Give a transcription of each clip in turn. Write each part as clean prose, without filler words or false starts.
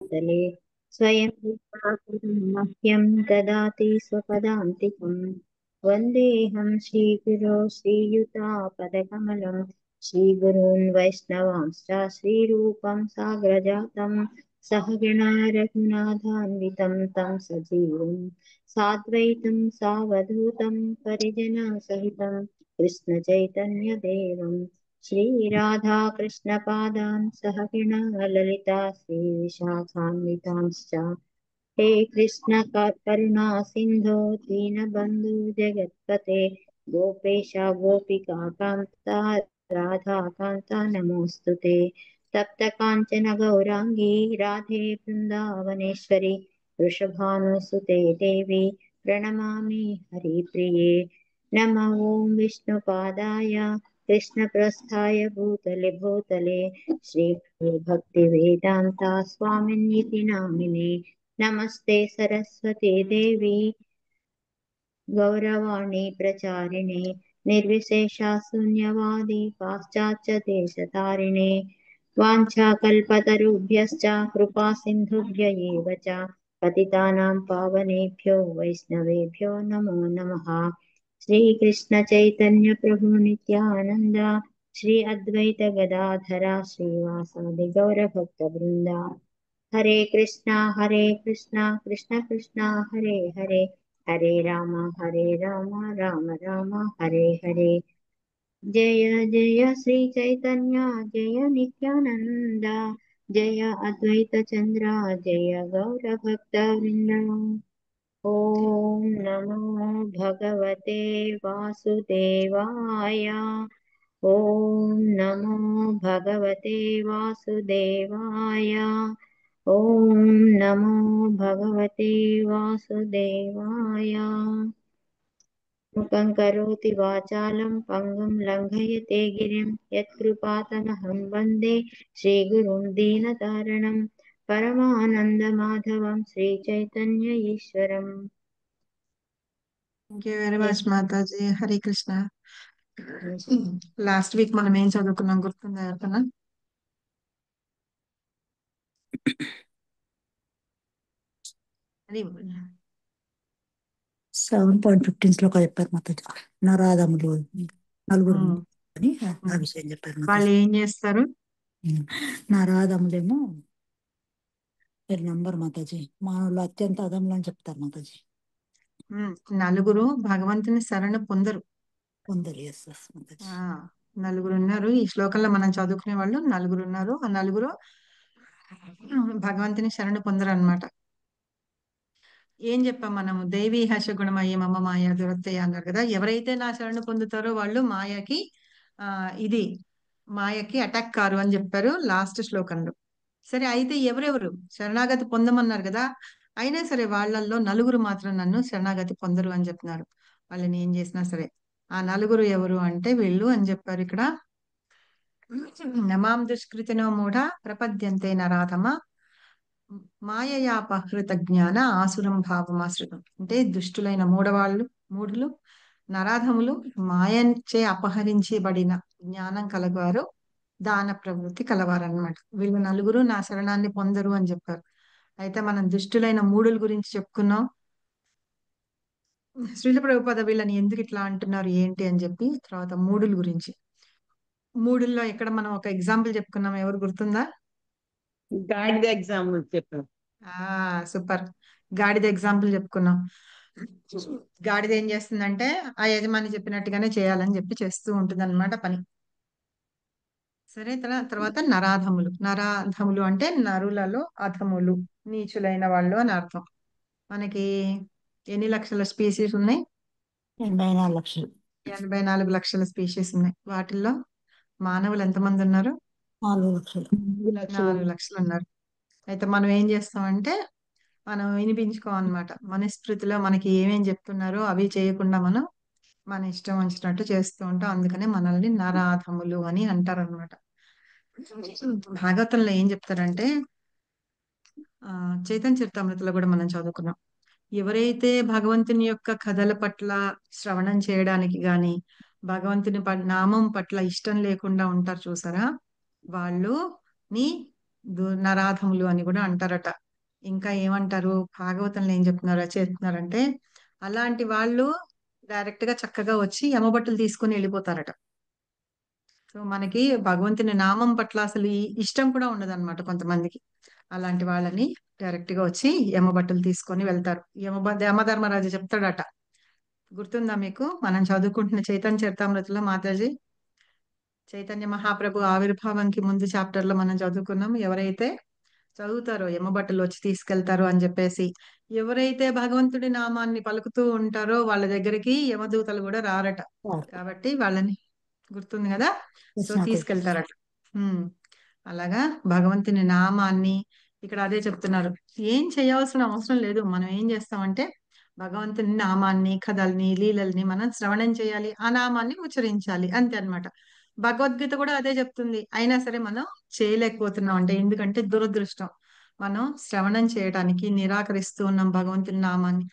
तले स्वयं रूपाकृतिं मह्यं ददाति स्वपदान्तिकं। वन्देऽहं श्रीगुरो श्रीयुतापदकमलं श्रीगुरून् वैष्णवांश्च श्रीरूपं साग्रजातं सहगणा रघुनाथान्वितं तं सजीवं साद्वैतं सावधूतं परिजनसहितं कृष्णचैतन्यदेवं श्रीराधाकृष्णपादान् सहगणा ललिता श्रीविशाखान्वितांश्च। हे कृष्ण करुणा सिन्धो दीनबन्धु जगत्पते गोपेश गोपिका कान्ता राधा कान्ता नमोऽस्तु ते। तप्त काञ्चन गौराङ्गी राधे वृन्दावनेश्वरी वृषभानुसुते देवी प्रणमामि हरिप्रिये। नमः ॐ विष्णुपादाय कृष्णप्रस्थाय भूतले श्रीभक्तिवेदान्ता स्वामिन्निति नामिने। नमस्ते सरस्वती देवी गौरवाणी प्रचारिणे निर्विशेषा शून्यवादी पाश्चात्य देशतारिणे। वाञ्छाकल्पतरुभ्यश्च कृपा सिन्धुभ्य एव च पतितानां पावनेभ्यो वैष्णवेभ्यो नमो नमः। श्रीकृष्ण चैतन्य प्रभु नित्यानंद श्री अद्वैत गदाधरा श्रीवासादि गौरभक्तवृंदा। हरे कृष्णा कृष्ण कृष्णा हरे हरे हरे राम राम राम हरे हरे। जय जय श्री चैतन्य जय नित्यानंद जय अद्वैत चंद्र जय गौर भक्त वृंद। ओम नमो भगवते वासुदेवाय। ओम नमो भगवते वासुदेवाय। ओम नमो भगवते वासुदेवाय। मुखं करोति वाचालं पङ्गुं लङ्घयते गिरिं यत्कृपातमहं वन्दे श्रीगुरुं दीनतारणं परमानन्दमाधवं श्रीचैतन्य ईश्वरम्। థ్యాంక్ యూ వెరీ మచ్ మాతాజీ. హరే కృష్ణ. లాస్ట్ వీక్ మనం ఏం చదువుకున్నాం గుర్తుందా ఎవరికన్నా? అది 7.15 శ్లోక చెప్పారు మాతాజీ. నరాధములు నలుగురు అని ఆ విషయం చెప్పారు వాళ్ళు మాతాజీ. ఏం చేస్తారు? నరాధములేమో మీరు నంబర్ మాతాజీ, మానవులు అత్యంత అధములు అని చెప్తారు మాతాజీ. నలుగురు భగవంతుని శరణు పొందరు. కొందరు ఎస్ మాతాజీ. నలుగురు ఉన్నారు ఈ శ్లోకంలో మనం చదువుకునే వాళ్ళు నలుగురు ఉన్నారు. ఆ నలుగురు భగవంతుని శరణు పొందరు అన్నమాట. ఏం చెప్పాం మనము? దేవి హర్షగుణమయ్య మమ మాయ దురత్తయ్య అన్నారు కదా. ఎవరైతే నా శరణు పొందుతారో వాళ్ళు మాయకి ఇది మాయకి అటాక్ కారు అని చెప్పారు లాస్ట్ శ్లోకంలో. సరే, అయితే ఎవరెవరు శరణాగతి పొందమన్నారు కదా, అయినా సరే వాళ్ళల్లో నలుగురు మాత్రం నన్ను శరణాగతి పొందరు అని చెప్తున్నారు. వాళ్ళని ఏం చేసినా సరే. ఆ నలుగురు ఎవరు అంటే వీళ్ళు అని చెప్పారు ఇక్కడ. నమాం దుష్కృతినో మూఢ ప్రపద్యంతే నరాధమ మాయయాపహృత జ్ఞాన ఆసురం భావమాశ్రితం. అంటే దుష్టులైన మూఢులు నరాధములు మాయంచే అపహరించబడిన జ్ఞానం కలవారు దాన ప్రవృత్తి కలవారన్నమాట. వీళ్ళు నలుగురు నా శరణాన్ని పొందరు అని చెప్పారు. అయితే మనం దుష్టులైన మూఢుల గురించి చెప్పుకున్నాం. శ్రీల ప్రభుపాద వీళ్ళని ఎందుకు ఇట్లా అంటున్నారు ఏంటి అని చెప్పి, తర్వాత మూఢుల గురించి. మూఢుల్లో ఎక్కడ మనం ఒక ఎగ్జాంపుల్ చెప్పుకున్నాం, ఎవరు గుర్తుందా? గాడిద ఎగ్జాంపుల్ చెప్పాం. సూపర్. గాడిద ఎగ్జాంపుల్ చెప్పుకున్నాం. గాడిద ఏం చేస్తుందంటే ఆ యజమాని చెప్పినట్టుగానే చేయాలని చెప్పి చేస్తూ ఉంటుంది అన్నమాట పని. సరే, తర్వాత నరాధములు అంటే నరులలో అధములు, నీచులైన వాళ్ళు అని అర్థం. మనకి ఎన్ని లక్షల స్పీసీస్ ఉన్నాయి? 84 లక్షలు. 84 లక్షల స్పీషీస్ ఉన్నాయి. వాటిల్లో మానవులు ఎంతమంది ఉన్నారు? 4 లక్షలు. 4 లక్షలు ఉన్నారు. అయితే మనం ఏం చేస్తామంటే మనం వినిపించుకోమన్నమాట. మనస్ఫృతిలో మనకి ఏమేం చెప్తున్నారో అవి చేయకుండా మనం మన ఇష్టం వచ్చినట్టు చేస్తూ ఉంటాం. అందుకనే మనల్ని నరాధములు అని అంటారు అనమాట. భాగవతంలో ఏం చెప్తారంటే చైతన్య చరితామృతలో కూడా మనం చదువుకున్నాం. ఎవరైతే భగవంతుని యొక్క కథల పట్ల శ్రవణం చేయడానికి గాని భగవంతుని నామం పట్ల ఇష్టం లేకుండా ఉంటారు చూసారా, వాళ్ళు నీ నరాధములు అని కూడా అంటారట. ఇంకా ఏమంటారు, భాగవతంలో ఏం చెప్తున్నారంటే అలాంటి వాళ్ళు డైరెక్ట్ గా చక్కగా వచ్చి యమబట్టులు తీసుకుని వెళ్ళిపోతారట. సో మనకి భగవంతుని నామం పట్ల అసలు ఈ ఇష్టం కూడా ఉండదన్నమాట కొంతమందికి. అలాంటి వాళ్ళని డైరెక్ట్ గా వచ్చి యమబట్టులు తీసుకొని వెళ్తారు. యమధర్మరాజు చెప్తాడట, గుర్తుందా మీకు? మనం చదువుకుంటున్న చైతన్య చరితామృతలో మాతాజీ చైతన్య మహాప్రభు ఆవిర్భావంకి ముందు చాప్టర్ లో మనం చదువుకున్నాం. ఎవరైతే చదువుతారో యమబట్టలు వచ్చి తీసుకెళ్తారు అని చెప్పేసి, ఎవరైతే భగవంతుడి నామాన్ని పలుకుతూ ఉంటారో వాళ్ళ దగ్గరికి యమదూతలు కూడా రారట. కాబట్టి వాళ్ళని గుర్తుంది కదా, సో తీసుకెళ్తారట. అలాగా భగవంతుని నామాన్ని ఇక్కడ అదే చెప్తున్నారు. ఏం చేయాల్సిన అవసరం లేదు. మనం ఏం చేస్తామంటే భగవంతుని నామాన్ని, కథల్ని, లీలల్ని మనం శ్రవణం చేయాలి, ఆ నామాన్ని ఉచ్చరించాలి, అంతే అన్నమాట. భగవద్గీత కూడా అదే చెప్తుంది. అయినా సరే మనం చేయలేకపోతున్నాం. అంటే ఎందుకంటే దురదృష్టం, మనం శ్రవణం చేయడానికి నిరాకరిస్తూ ఉన్నాం భగవంతుని నామాన్ని.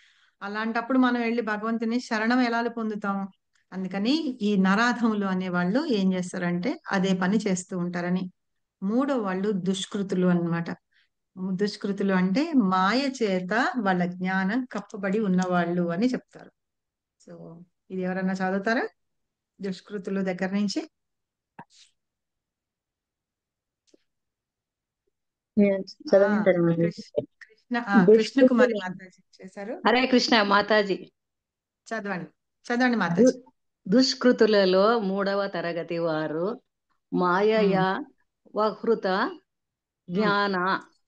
అలాంటప్పుడు మనం వెళ్ళి భగవంతుని శరణం ఎలా పొందుతాం? అందుకని ఈ నరాధములు అనే వాళ్ళు ఏం చేస్తారంటే అదే పని చేస్తూ ఉంటారని. మూడో వాళ్ళు దుష్కృతులు అన్నమాట. దుష్కృతులు అంటే మాయ చేత వాళ్ళ జ్ఞానం కప్పబడి ఉన్నవాళ్ళు అని చెప్తారు. సో ఇది ఎవరన్నా చదువుతారా దుష్కృతులు దగ్గర నుంచి? చదవమంటారు మాతాజీ. కృష్ణ కుమారి మాతాజీ చేశారు. హరే కృష్ణ మాతాజీ. చదవండి చదవండి మాతాజీ. దుష్కృతులలో 3వ తరగతి వారు మాయయ వహృత జ్ఞాన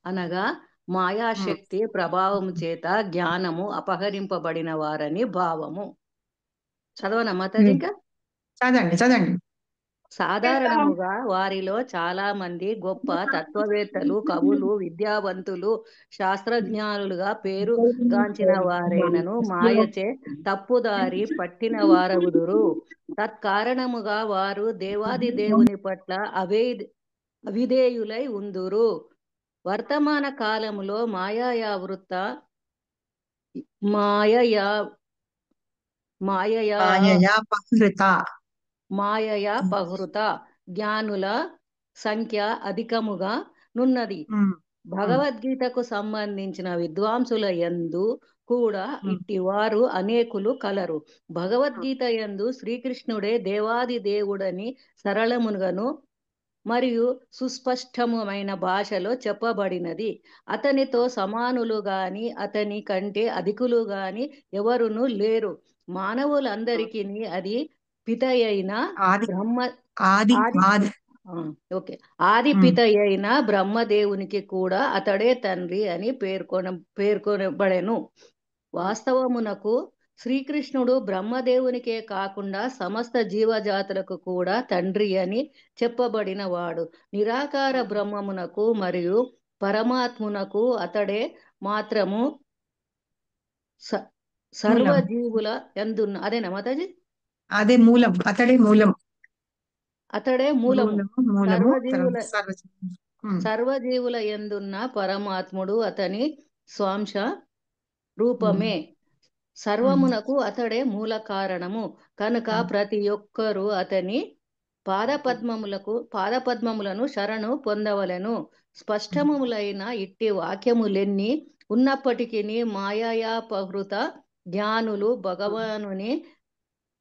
అనగా మాయాశక్తి ప్రభావము చేత జ్ఞానము అపహరింపబడిన వారని భావము. చదవనా మాతాజీ? ఇంకా చదవండి. సాధారణముగా వారిలో చాలా మంది గొప్ప తత్వవేత్తలు, కవులు, విద్యావంతులు, శాస్త్రజ్ఞానులుగా పేరు గాంచిన వారైనను మాయచే తప్పుదారి పట్టిన వారవుదురు. తత్కారణముగా వారు దేవాది దేవుని పట్ల అవిధేయులై ఉందురు. వర్తమాన కాలములో మాయయా పహృత జ్ఞానుల సంఖ్య అధికముగా నున్నది. భగవద్గీతకు సంబంధించిన విద్వాంసుల యందు కూడా ఇట్టివారు అనేకులు కలరు. భగవద్గీత యందు శ్రీకృష్ణుడే దేవాది దేవుడని సరళముగాను మరియు సుస్పష్టమైన భాషలో చెప్పబడినది. అతనితో సమానులు గాని అతని కంటే అధికులు గాని ఎవరునూ లేరు. మానవులందరికీ అది పితయైన ఆది పితయైన బ్రహ్మదేవునికి కూడా అతడే తండ్రి అని పేర్కొనబడెను. వాస్తవమునకు శ్రీకృష్ణుడు బ్రహ్మదేవునికే కాకుండా సమస్త జీవజాతులకు కూడా తండ్రి అని చెప్పబడిన వాడు. నిరాకార బ్రహ్మమునకు మరియు పరమాత్మునకు అతడే మాత్రము సర్వజీవుల యందున్న అదేనా మాతాజీ? అదే మూలం, అతడే మూలం, సర్వజీవుల యందున్న పరమాత్ముడు అతని స్వాంశ రూపమే. సర్వమునకు అతడే మూల కారణము కనుక ప్రతి ఒక్కరూ అతని పాదపద్మములను శరణు పొందవలెను. స్పష్టములైన ఇట్టి వాక్యములెన్ని ఉన్నప్పటికీ మాయాపహృత జ్ఞానులు భగవానుని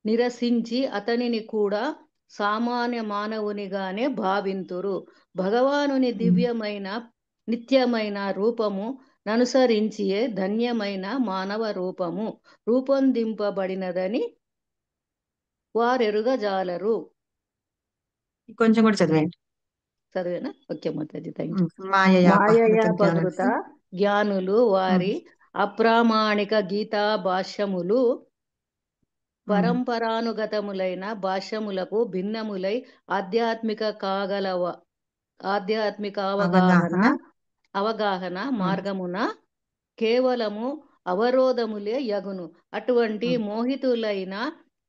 నిరసించి అతనిని కూడా సామాన్య మానవునిగానే భావింతురు. భగవానుని దివ్యమైన నిత్యమైన రూపము ననుసరించియే ధన్యమైన మానవ రూపము రూపొందింపబడినదని వారెరుగజాలరు. కొంచెం కూడా చదివేనా? ఓకే మాతాజీ, థ్యాంక్ యూ. మాయయాపహృత జ్ఞానులు వారి అప్రామాణిక గీతా భాష్యములు పరంపరానుగతములైన భాష్యములకు భిన్నములై ఆధ్యాత్మిక అవగాహన మార్గమున కేవలము అవరోధములే యగును. అటువంటి మోహితులైన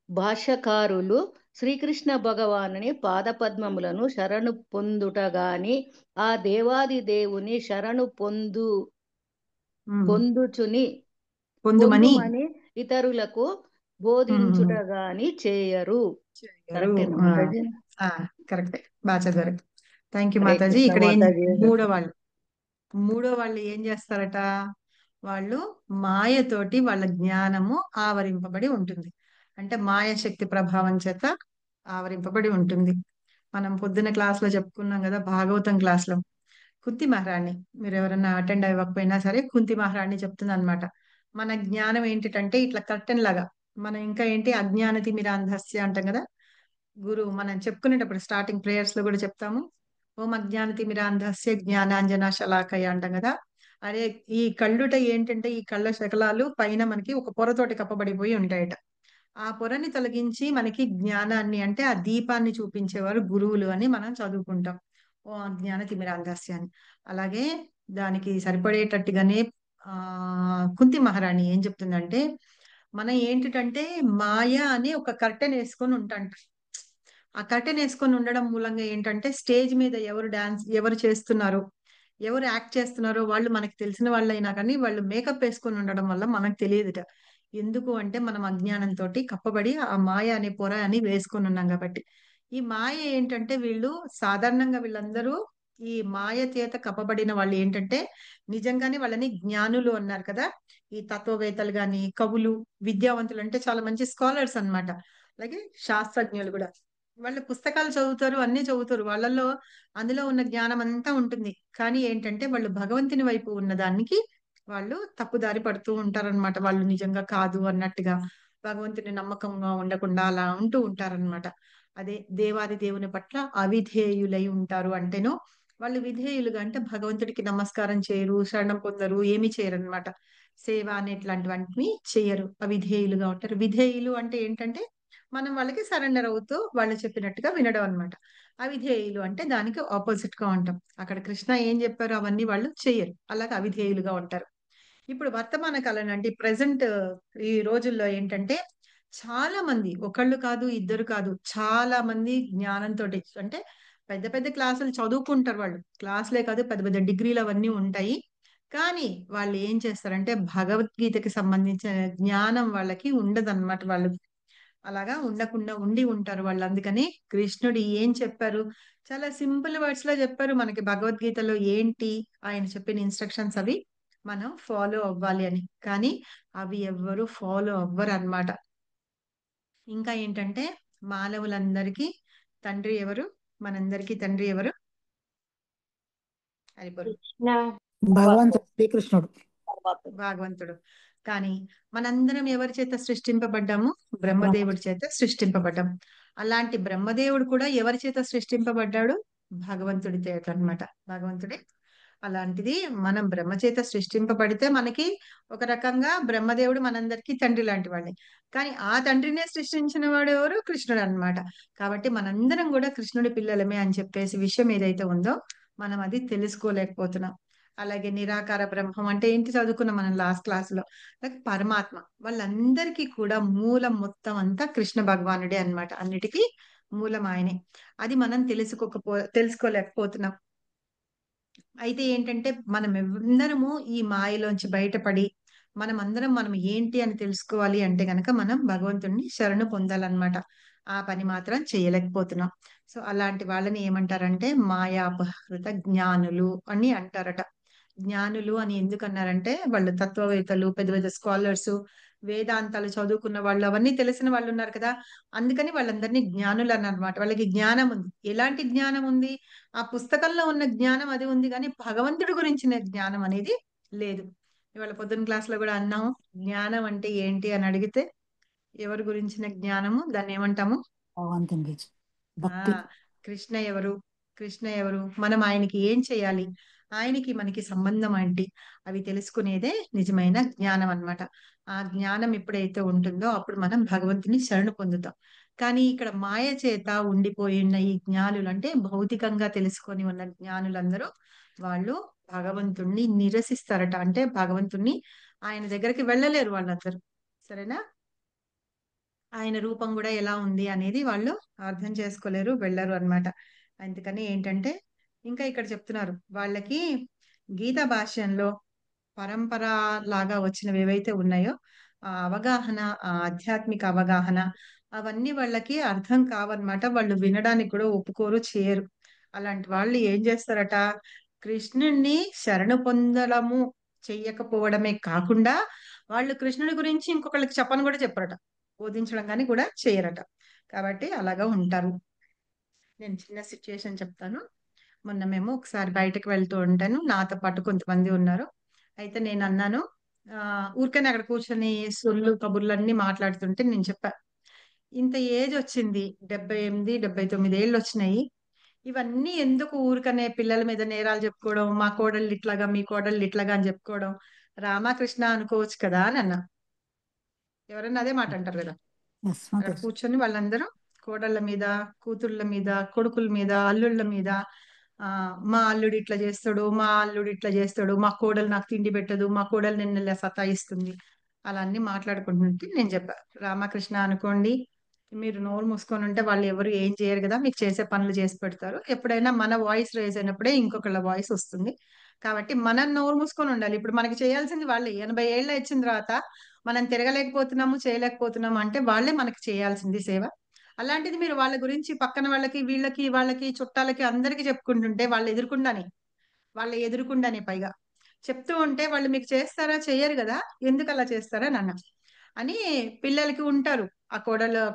భాష్యకారులు శ్రీకృష్ణ భగవానుని పాదపద్మములను శరణు పొందుట గాని ఆ దేవాది దేవుని శరణు పొందుమని ఇతరులకు బోధించుట గాని చేయరు. కరెక్టే, బాగా చదివారు. థ్యాంక్ యూ హరే మాతాజీ. కృష్ణ ఇక్కడ ఏం మాతాజీ. మూడో వాళ్ళు ఏం చేస్తారట? వాళ్ళు మాయతోటి వాళ్ళ జ్ఞానము ఆవరింపబడి ఉంటుంది. అంటే మాయ శక్తి ప్రభావం చేత ఆవరింపబడి ఉంటుంది. మనం పొద్దున క్లాస్ లో చెప్పుకున్నాం కదా, భాగవతం క్లాస్ లో కుంతి మహారాణి, మీరు ఎవరన్నా అటెండ్ అవ్వకపోయినా సరే కుంతి మహారాణి చెప్తుంది అనమాట. మన జ్ఞానం ఏంటిటంటే ఇట్లా కర్టెన్ లాగా, మనం ఇంకా ఏంటి అజ్ఞాన తిమిరాంధస్య అంటాం కదా, గురువు మనం చెప్పుకునేటప్పుడు స్టార్టింగ్ ప్రేయర్స్ లో కూడా చెప్తాము, ఓం అజ్ఞాన తిమిరాంధస్య జ్ఞానాంజన శలాకయ అంటాం కదా. అదే ఈ కళ్ళుట ఏంటంటే ఈ కళ్ళ శకలాలు పైన మనకి ఒక పొరతోటి కప్పబడిపోయి ఉంటాయట. ఆ పొరని తొలగించి మనకి జ్ఞానాన్ని, అంటే ఆ దీపాన్ని చూపించేవారు గురువులు అని మనం చదువుకుంటాం, ఓ అజ్ఞాన తిమిరాంధస్య అని. అలాగే దానికి సరిపడేటట్టుగానే ఆ కుంతి మహారాణి ఏం చెప్తుందంటే, మనం ఏంటిటంటే మాయ అని ఒక కర్టెన్ వేసుకొని ఉంటాంట. ఆ కర్టెన్ వేసుకొని ఉండడం మూలంగా ఏంటంటే స్టేజ్ మీద ఎవరు డాన్స్ ఎవరు చేస్తున్నారు, ఎవరు యాక్ట్ చేస్తున్నారో వాళ్ళు మనకి తెలిసిన వాళ్ళైనా కానీ వాళ్ళు మేకప్ వేసుకొని ఉండడం వల్ల మనకు తెలియదుట. ఎందుకు అంటే మనం అజ్ఞానంతో కప్పబడి ఆ మాయ అనే పొర అని వేసుకొని ఉన్నాం కాబట్టి. ఈ మాయ ఏంటంటే వీళ్ళు సాధారణంగా వీళ్ళందరూ ఈ మాయ చేత కప్పబడిన వాళ్ళు ఏంటంటే నిజంగానే వాళ్ళని జ్ఞానులు అన్నారు కదా. ఈ తత్వవేత్తలు గాని, కవులు, విద్యావంతులు అంటే చాలా మంచి స్కాలర్స్ అన్నమాట. అలాగే శాస్త్రజ్ఞులు కూడా. వాళ్ళు పుస్తకాలు చదువుతారు, అన్ని చదువుతారు, వాళ్ళల్లో అందులో ఉన్న జ్ఞానం అంతా ఉంటుంది. కానీ ఏంటంటే వాళ్ళు భగవంతుని వైపు ఉన్న దానికి వాళ్ళు తప్పుదారి పడుతూ ఉంటారన్నమాట. వాళ్ళు నిజంగా కాదు అన్నట్టుగా భగవంతుని నమ్మకంగా ఉండకుండా అలా ఉంటూ ఉంటారన్నమాట. అదే దేవాది దేవుని పట్ల అవిధేయులై ఉంటారు అంటేనో, వాళ్ళు విధేయులుగా అంటే భగవంతుడికి నమస్కారం చేయరు, శరణం పొందరు, ఏమి చేయరు అనమాట. సేవ అనేట్లాంటివన్నీ చేయరు, అవిధేయులుగా ఉంటారు. విధేయులు అంటే ఏంటంటే మనం వాళ్ళకి సరెండర్ అవుతూ వాళ్ళు చెప్పినట్టుగా వినడం అనమాట. అవిధేయులు అంటే దానికి ఆపోజిట్ గా ఉంటాం. అక్కడ కృష్ణ ఏం చెప్పారు అవన్నీ వాళ్ళు చెయ్యరు, అలాగే అవిధేయులుగా ఉంటారు. ఇప్పుడు వర్తమాన కాలం అంటే ప్రజెంట్ ఈ రోజుల్లో ఏంటంటే చాలా మంది, ఒకళ్ళు కాదు ఇద్దరు కాదు, చాలా మంది జ్ఞానంతో, అంటే పెద్ద పెద్ద క్లాసులు చదువుకుంటారు వాళ్ళు, క్లాసులే కాదు పెద్ద పెద్ద డిగ్రీలు అవన్నీ ఉంటాయి. కానీ వాళ్ళు ఏం చేస్తారంటే భగవద్గీతకి సంబంధించిన జ్ఞానం వాళ్ళకి ఉండదన్నమాట. వాళ్ళు అలాగా ఉండకుండా ఉండి ఉంటారు వాళ్ళు. అందుకని కృష్ణుడు ఏం చెప్పారు, చాలా సింపుల్ వర్డ్స్ లో చెప్పారు మనకి భగవద్గీతలో ఏంటి ఆయన చెప్పిన ఇన్స్ట్రక్షన్స్, అవి మనం ఫాలో అవ్వాలి అని. కానీ అవి ఎవ్వరు ఫాలో అవ్వరు అన్నమాట. ఇంకా ఏంటంటే మానవులందరికీ తండ్రి ఎవరు, మనందరికీ తండ్రి ఎవరు? హరిపరు కృష్ణ భగవంతుడు శ్రీకృష్ణుడు. భగవంతుడు. కానీ మనందరం ఎవరి చేత సృష్టింపబడ్డాము? బ్రహ్మదేవుడి చేత సృష్టింపబడ్డాం. అలాంటి బ్రహ్మదేవుడు కూడా ఎవరి చేత సృష్టింపబడ్డాడు? భగవంతుడి చేత అన్నమాట. భగవంతుడే. అలాంటిది మనం బ్రహ్మ చేత సృష్టింపబడితే మనకి ఒక రకంగా బ్రహ్మదేవుడు మనందరికీ తండ్రి లాంటి వాడే. కానీ ఆ తండ్రినే సృష్టించిన వాడు ఎవరు? కృష్ణుడు అన్నమాట. కాబట్టి మనందరం కూడా కృష్ణుడి పిల్లలమే అని చెప్పేసి విషయం ఏదైతే ఉందో మనం అది తెలుసుకోలేకపోతున్నాం. అలాగే నిరాకార బ్రహ్మం అంటే ఏంటి చదువుకున్నాం మనం లాస్ట్ క్లాస్ లో. అలాగే పరమాత్మ, వాళ్ళందరికీ కూడా మూలం మొత్తం అంతా కృష్ణ భగవానుడే అన్నమాట. అన్నిటికీ మూలం ఆయనే. అది మనం తెలుసుకోలేకపోతున్నాం. అయితే ఏంటంటే మనం అందరము ఈ మాయలోంచి బయటపడి మనం ఏంటి అని తెలుసుకోవాలి అంటే గనక మనం భగవంతుణ్ణి శరణు పొందాలన్నమాట. ఆ పని మాత్రం చేయలేకపోతున్నాం. సో అలాంటి వాళ్ళని ఏమంటారంటే మాయాపహృత జ్ఞానులు అని అంటారట. జ్ఞానులు అని ఎందుకు అన్నారంటే వాళ్ళు తత్వవేత్తలు, పెద్ద పెద్ద స్కాలర్స్, వేదాంతాలు చదువుకున్న వాళ్ళు, అవన్నీ తెలిసిన వాళ్ళు ఉన్నారు కదా. అందుకని వాళ్ళందరినీ జ్ఞానులు అన్నమాట. వాళ్ళకి జ్ఞానం ఉంది. ఎలాంటి జ్ఞానం ఉంది? ఆ పుస్తకంలో ఉన్న జ్ఞానం అది ఉంది, కానీ భగవంతుడి గురించిన జ్ఞానం అనేది లేదు. ఇవాళ పొద్దున్న క్లాస్ లో కూడా అన్నాము, జ్ఞానం అంటే ఏంటి అని అడిగితే ఎవరి గురించిన జ్ఞానము, దాన్ని ఏమంటాము? భగవంతుని గురించి ఆ భక్తి. కృష్ణ ఎవరు, కృష్ణ ఎవరు, మనం ఆయనకి ఏం చేయాలి, ఆయనకి మనకి సంబంధం ఏంటి, అవి తెలుసుకునేదే నిజమైన జ్ఞానం అన్నమాట. ఆ జ్ఞానం ఎప్పుడైతే ఉంటుందో అప్పుడు మనం భగవంతుని శరణు పొందుతాం. కానీ ఇక్కడ మాయ చేత ఉండిపోయిన ఈ జ్ఞానులు, అంటే భౌతికంగా తెలుసుకొని ఉన్న జ్ఞానులందరూ వాళ్ళు భగవంతుణ్ణి నిరసిస్తారట. అంటే భగవంతుణ్ణి ఆయన దగ్గరికి వెళ్ళలేరు వాళ్ళందరూ. సరేనా? ఆయన రూపం కూడా ఎలా ఉంది అనేది వాళ్ళు అర్థం చేసుకోలేరు, వెళ్ళరు అన్నమాట. అందుకని ఏంటంటే ఇంకా ఇక్కడ చెప్తున్నారు వాళ్ళకి గీతా భాష్యంలో పరంపర లాగా వచ్చినవి ఏవైతే ఉన్నాయో ఆ అవగాహన, ఆ ఆధ్యాత్మిక అవగాహన, అవన్నీ వాళ్ళకి అర్థం కావన్నమాట. వాళ్ళు వినడానికి కూడా ఒప్పుకోరు, చేయరు. అలాంటి వాళ్ళు ఏం చేస్తారట, కృష్ణుణ్ణి శరణు పొందడము చెయ్యకపోవడమే కాకుండా వాళ్ళు కృష్ణుడి గురించి ఇంకొకళ్ళకి చెప్పని కూడా చెప్పరట, బోధించడం కానీ కూడా చేయరట. కాబట్టి అలాగా ఉంటారు. నేను చిన్న సిచ్యుయేషన్ చెప్తాను. మొన్న మేము ఒకసారి బయటకు వెళ్తూ ఉంటాను, నాతో పాటు కొంతమంది ఉన్నారు. అయితే నేను అన్నాను, ఊరికనే అక్కడ కూర్చొని సొల్లు కబుర్లు అన్ని మాట్లాడుతుంటే నేను చెప్పా, ఇంత ఏజ్ వచ్చింది, 78 79 ఏళ్ళు వచ్చినాయి, ఇవన్నీ ఎందుకు ఊరికనే పిల్లల మీద నేరాలు చెప్పుకోవడం, మా కోడళ్ళు ఇట్లాగా మీ కోడళ్ళు ఇట్లాగా అని చెప్పుకోవడం, రామకృష్ణ అనుకోవచ్చు కదా అని అన్నా. ఎవరన్నా అదే మాట అంటారు కదా. ఎస్ అక్కడ మాతాజీ. కూర్చొని వాళ్ళందరూ కోడళ్ళ మీద, కూతుళ్ళ మీద, కొడుకుల మీద, అల్లుళ్ళ మీద, మా అల్లుడు ఇట్లా చేస్తాడు, మా అల్లుడు ఇట్లా చేస్తాడు, మా కోడలు నాకు తిండి పెట్టదు, మా కోడలు నిన్ను ఇలా సతాయిస్తుంది, అలా అన్ని మాట్లాడుకుంటుంటే నేను చెప్పా, రామకృష్ణ అనుకోండి, మీరు నోరు మూసుకొని ఉంటే వాళ్ళు ఎవరు ఏం చేయరు కదా, మీకు చేసే పనులు చేసి పెడతారు. ఎప్పుడైనా మన వాయిస్ రేజ్ అయినప్పుడే ఇంకొకళ్ళ వాయిస్ వస్తుంది. కాబట్టి మనం నోరు మూసుకొని ఉండాలి. ఇప్పుడు మనకి చేయాల్సింది వాళ్ళే. 80 ఏళ్ళు వచ్చిన తర్వాత మనం తిరగలేకపోతున్నాము, చేయలేకపోతున్నాము అంటే వాళ్ళే మనకి చేయాల్సింది సేవ. అలాంటిది మీరు వాళ్ళ గురించి పక్కన వాళ్ళకి, వీళ్ళకి, వాళ్ళకి, చుట్టాలకి అందరికి చెప్పుకుంటుంటే వాళ్ళ ఎదురుకుండానే పైగా చెప్తూ ఉంటే వాళ్ళు మీకు చేస్తారా? చెయ్యరు కదా, ఎందుకు అలా చేస్తారా నాన్న అని పిల్లలకి ఉంటారు. ఆ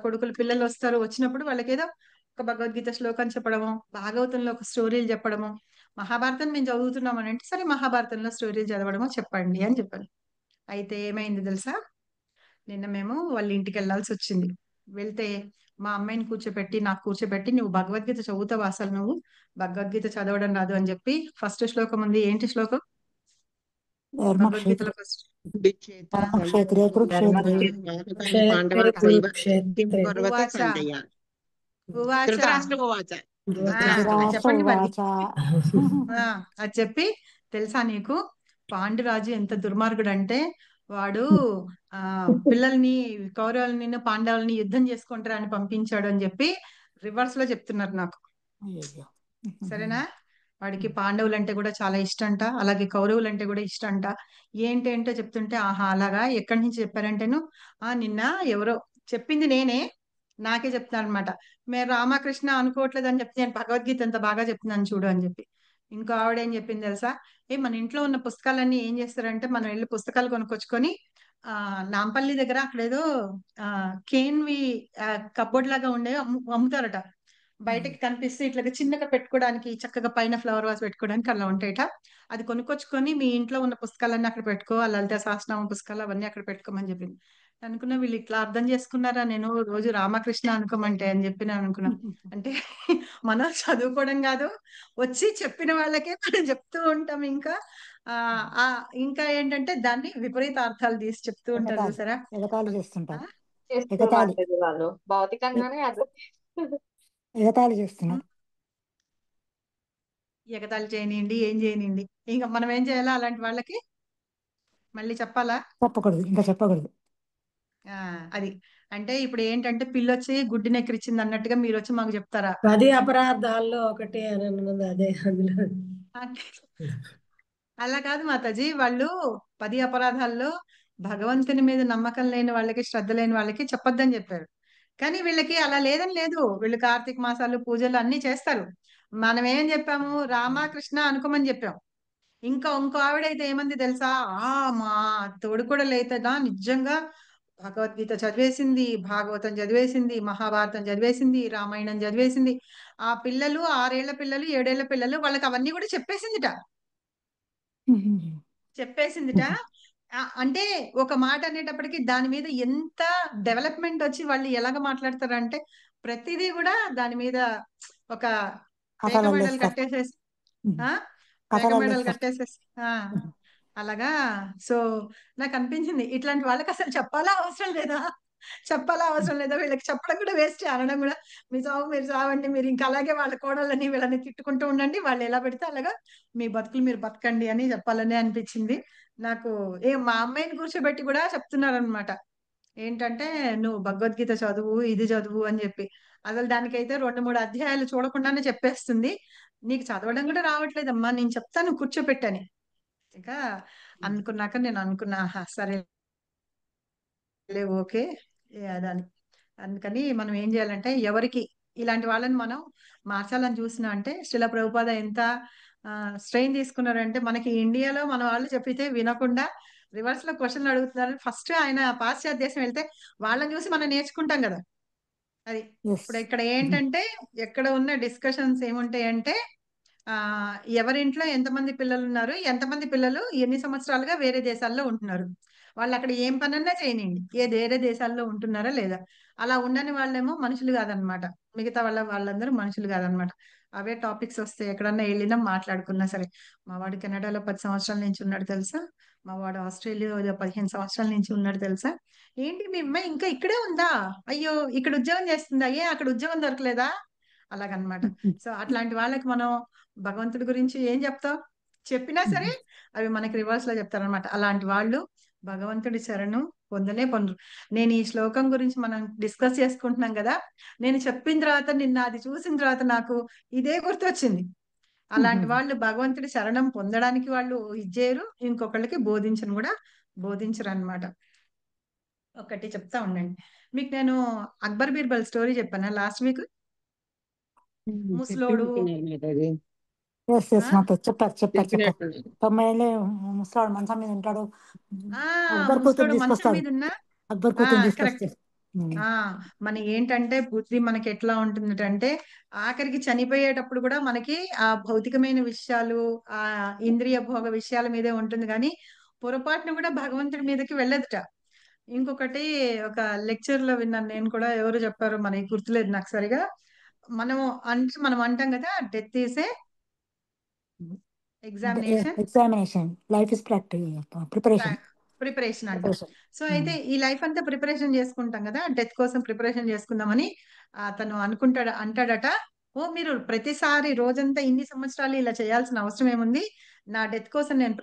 కొడుకులు పిల్లలు వస్తారు, వచ్చినప్పుడు వాళ్ళకి ఏదో ఒక భగవద్గీత శ్లోకం చెప్పడము, భాగవతంలో ఒక స్టోరీలు చెప్పడము, మహాభారతం మేము చదువుతున్నాం అని అంటే సరే మహాభారతంలో స్టోరీలు చదవడమో చెప్పండి అని చెప్పాను. అయితే ఏమైంది తెలుసా, నిన్న మేము వాళ్ళ ఇంటికి వెళ్ళాల్సి వచ్చింది. వెళ్తే మా అమ్మాయిని కూర్చోపెట్టి, నాకు కూర్చోబెట్టి, నువ్వు భగవద్గీత చదువుతావా, అసలు నువ్వు భగవద్గీత చదవడం రాదు అని చెప్పి ఫస్ట్ శ్లోకం ఉంది. ఏంటి శ్లోకం ధర్మ క్షేత్ర భగవద్గీతలో? ఫస్ట్ ధర్మ క్షేత్రే కురుక్షేత్రే క్షేత్రే పాండవాశ్చైవ కిం కురుక్షేత్రే కుర్వతే ఉవాచ సంజయ. ఉవాచ ధృతరాష్ట్ర ఉవాచ. ఆ, అది ధృతరాష్ట్ర చెప్పండి మరి. ఉవాచ. అది చెప్పి, తెలుసా నీకు పాండురాజు ఎంత దుర్మార్గుడు అంటే, వాడు ఆ పిల్లల్ని, కౌరవులని పాండవుల్ని యుద్ధం చేసుకుంటారా అని పంపించాడు అని చెప్పి రివర్స్ లో చెప్తున్నారు నాకు. అయ్యయ్యో. సరేనా, వాడికి పాండవులు అంటే కూడా చాలా ఇష్టంట, అలాగే కౌరవులు అంటే కూడా ఇష్టంట. ఏంటేంటో చెప్తుంటే, ఆహా అలాగా, ఎక్కడి నుంచి చెప్పారంటేను, నిన్న ఎవరో చెప్పింది నేనే, నాకే చెప్తున్నాను అనమాట. మేము రామకృష్ణ అనుకోవట్లేదు అని చెప్తే, నేను భగవద్గీత ఎంత బాగా చెప్తున్నాను చూడు అని చెప్పి. ఇంకో ఆవిడ ఏం చెప్పింది తెలుసా, మన ఇంట్లో ఉన్న పుస్తకాలన్నీ ఏం చేస్తారంటే, మనం వెళ్ళి పుస్తకాలు కొనుక్కొచ్చుకొని నాంపల్లి దగ్గర అక్కడేదో కేన్వి కబ్బోర్డ్ లాగా ఉండేవి అమ్ముతారట. బయటకి కనిపిస్తే ఇట్లా చిన్నగా పెట్టుకోవడానికి, చక్కగా పైన ఫ్లవర్ వాస్ పెట్టుకోవడానికి అలా ఉంటాయట. అది కొనుక్కొచ్చుకొని మీ ఇంట్లో ఉన్న పుస్తకాలన్నీ అక్కడ పెట్టుకో, ఆ లలిత సహస్రనామ పుస్తకాలు అవన్నీ అక్కడ పెట్టుకోమని చెప్పింది. అనుకున్నా వీళ్ళు ఇట్లా అర్థం చేసుకున్నారా, నేను రోజు రామకృష్ణ అనుకోమంటే అని చెప్పి నేను అనుకున్నా. అంటే మనం చదువుకోవడం కాదు, వచ్చి చెప్పిన వాళ్ళకే మనం చెప్తూ ఉంటాం. ఇంకా ఆ ఆ ఇంకా ఏంటంటే దాన్ని విపరీత అర్థాలు తీసి చెప్తూ ఉంటారు ఎగతాళి చూసారా. ఎగతాళి ఆ, చేస్తుంటారు. చేస్తారు ఎగతాళి మాతాజీ వాళ్ళు భౌతికంగానే అర్థం ఎగతాళి చేస్తున్నారు. ఎగతాళి చేయనియండి, ఏం చేయనియండి, ఇంకా మనం ఏం చేయాలా అలాంటి వాళ్ళకి మళ్ళీ చెప్పాలా? చెప్పకూడదు, ఇంకా చెప్పకూడదు. ఆ అది అంటే ఇప్పుడు ఏంటంటే పిల్లొచ్చి గుడ్డి నెక్కరిచ్చింది అన్నట్టుగా మీరు వచ్చి మాకు చెప్తారా? 10 అపరాధాల్లో ఒకటి అని ఉన్నది అదే అందులో. అంటే అలా కాదు మాతాజీ, వాళ్ళు 10 అపరాధాల్లో భగవంతుని మీద నమ్మకం లేని వాళ్ళకి, శ్రద్ధ లేని వాళ్ళకి చెప్పొద్దని చెప్పారు. కానీ వీళ్ళకి అలా లేదని లేదు, వీళ్ళు కార్తీక మాసాలు పూజలు అన్ని చేస్తారు. మనం ఏం చెప్పాము, రామకృష్ణ అనుకోమని చెప్పాం. ఇంకో ఆవిడైతే ఏమంది తెలుసా, మా తోడు కూడా లేతదా నిజంగా భగవద్గీత చదివేసింది, భాగవతం చదివేసింది, మహాభారతం చదివేసింది, రామాయణం చదివేసింది. ఆ పిల్లలు 6 ఏళ్ల పిల్లలు, 7 ఏళ్ల పిల్లలు, వాళ్ళకి అవన్నీ కూడా చెప్పేసిందిట. అంటే ఒక మాట అనేటప్పటికి దాని మీద ఎంత డెవలప్మెంట్ వచ్చి వాళ్ళు ఎలాగ మాట్లాడతారంటే, ప్రతిదీ కూడా దాని మీద ఒక పేక కథలు మెడలు అల్లేస్తారు. కట్టేసేసి ఆ పేక కథలు మెడలు అల్లేస్తారు. కట్టేసేసి అలాగా. సో నాకు అనిపించింది, ఇట్లాంటి వాళ్ళకి అసలు చెప్పాలా అవసరం లేదా, వీళ్ళకి చెప్పడం కూడా వేస్ట్, అనడం కూడా మీ సాగు మీరు సావండి, మీరు ఇంకా అలాగే వాళ్ళ కోడళ్ళని వీళ్ళని తిట్టుకుంటూ ఉండండి, వాళ్ళు ఎలా పెడితే అలాగా మీ బతుకులు మీరు బతకండి అని చెప్పాలని అనిపించింది నాకు. మా అమ్మాయిని కూర్చోబెట్టి కూడా చెప్తున్నారనమాట, ఏంటంటే నువ్వు భగవద్గీత చదువు, ఇది చదువు అని చెప్పి. అసలు దానికైతే 2 3 అధ్యాయాలు చూడకుండానే చెప్పేస్తుంది, నీకు చదవడం కూడా రావట్లేదమ్మా, నేను చెప్తాను కూర్చోపెట్టని. ఇక అనుకున్నాక నేను అనుకున్నా, సరే ఓకే అదని. అందుకని మనం ఏం చేయాలంటే, ఎవరికి ఇలాంటి వాళ్ళని మనం మార్చాలని చూసినా అంటే శ్రీల ప్రభుపాద ఎంత స్ట్రెయిన్ తీసుకున్నారంటే, మనకి ఇండియాలో మన వాళ్ళు చెప్పితే వినకుండా రివర్స్ లో క్వశ్చన్లు అడుగుతున్నారు. ఫస్ట్ ఆయన పాశ్చాత్య దేశం వెళ్తే వాళ్ళని చూసి మనం నేర్చుకుంటాం కదా. అది ఎస్ ఇప్పుడు ఇక్కడ ఏంటంటే ఎక్కడ ఉన్న డిస్కషన్స్ ఏముంటాయంటే, ఆ ఎవరింట్లో ఎంతమంది పిల్లలు ఉన్నారు, ఎంతమంది పిల్లలు ఎన్ని సంవత్సరాలుగా వేరే దేశాల్లో ఉంటున్నారు, వాళ్ళు అక్కడ ఏం పనన్నా చేయనియండి, వేరే దేశాల్లో ఉంటున్నారా లేదా, అలా ఉండని వాళ్ళేమో మనుషులు కాదనమాట. మిగతా వాళ్ళందరూ మనుషులు కాదనమాట. అవే టాపిక్స్ వస్తాయి, ఎక్కడన్నా వెళ్ళినా మాట్లాడుకున్నా సరే. మా వాడు కెనడాలో 10 సంవత్సరాల నుంచి ఉన్నాడు తెలుసా, మా వాడు ఆస్ట్రేలియాలో 15 సంవత్సరాల నుంచి ఉన్నాడు తెలుసా. ఏంటి మీ అమ్మాయి ఇంకా ఇక్కడే ఉందా, అయ్యో ఇక్కడ ఉద్యోగం చేస్తుందా, అక్కడ ఉద్యోగం దొరకలేదా, అలాగనమాట. సో అట్లాంటి వాళ్ళకి మనం భగవంతుడి గురించి ఏం చెప్తాం, చెప్పినా సరే అవి మనకి రివర్స్ లో చెప్తారనమాట. అలాంటి వాళ్ళు భగవంతుడి శరణు పొందరు. నేను ఈ శ్లోకం గురించి మనం డిస్కస్ చేసుకుంటున్నాం కదా, నేను చెప్పిన తర్వాత నిన్న అది చూసిన తర్వాత నాకు ఇదే గుర్తొచ్చింది. అలాంటి వాళ్ళు భగవంతుడి శరణం పొందడానికి వాళ్ళు ఇచ్చేయరు, ఇంకొకళ్ళకి బోధించరు అనమాట. ఒకటి చెప్తా ఉండండి మీకు, నేను అక్బర్ బీర్బల్ స్టోరీ చెప్పాను లాస్ట్ వీక్. ముసలోడు ఎస్ ఎస్ మాతో చెప్పారు చెప్పినట్టు 90 ఏళ్ళే ముసలాడు మంచం మీద ఉంటాడు, అక్బర్ కూతురు ముసలోడు మంచం తీసుకొస్తాడు, మీద ఉన్నా అక్బర్ కూతురు కరెక్ట్. తీసుకొస్తే మన ఏంటంటే బుద్ధి మనకి ఎట్లా ఉంటుందంటే, ఆఖరికి చనిపోయేటప్పుడు కూడా మనకి ఆ భౌతికమైన విషయాలు, ఆ ఇంద్రియ భోగ విషయాల మీదే ఉంటుంది, కానీ పొరపాటును కూడా భగవంతుడి మీదకి వెళ్ళదుట. ఇంకొకటి ఒక లెక్చర్ లో విన్నాను నేను కూడా, ఎవరు చెప్పారో మనకి గుర్తులేదు నాకు సరిగా. మనం అంటాం కదా, death is a examination, examination, life is preparation. Preparation అంటాం. సో అయితే ఈ లైఫ్ అంతా ప్రిపరేషన్ చేసుకుంటాం కదా, డెత్ కోసం ప్రిపరేషన్ చేసుకుందామని అతను అంటాడట, ఓ మీరు ప్రతిసారి రోజంతా ఇన్ని సంవత్సరాలు ఇలా చేయాల్సిన అవసరం ఏముంది, నా డెత్ కోసం నేను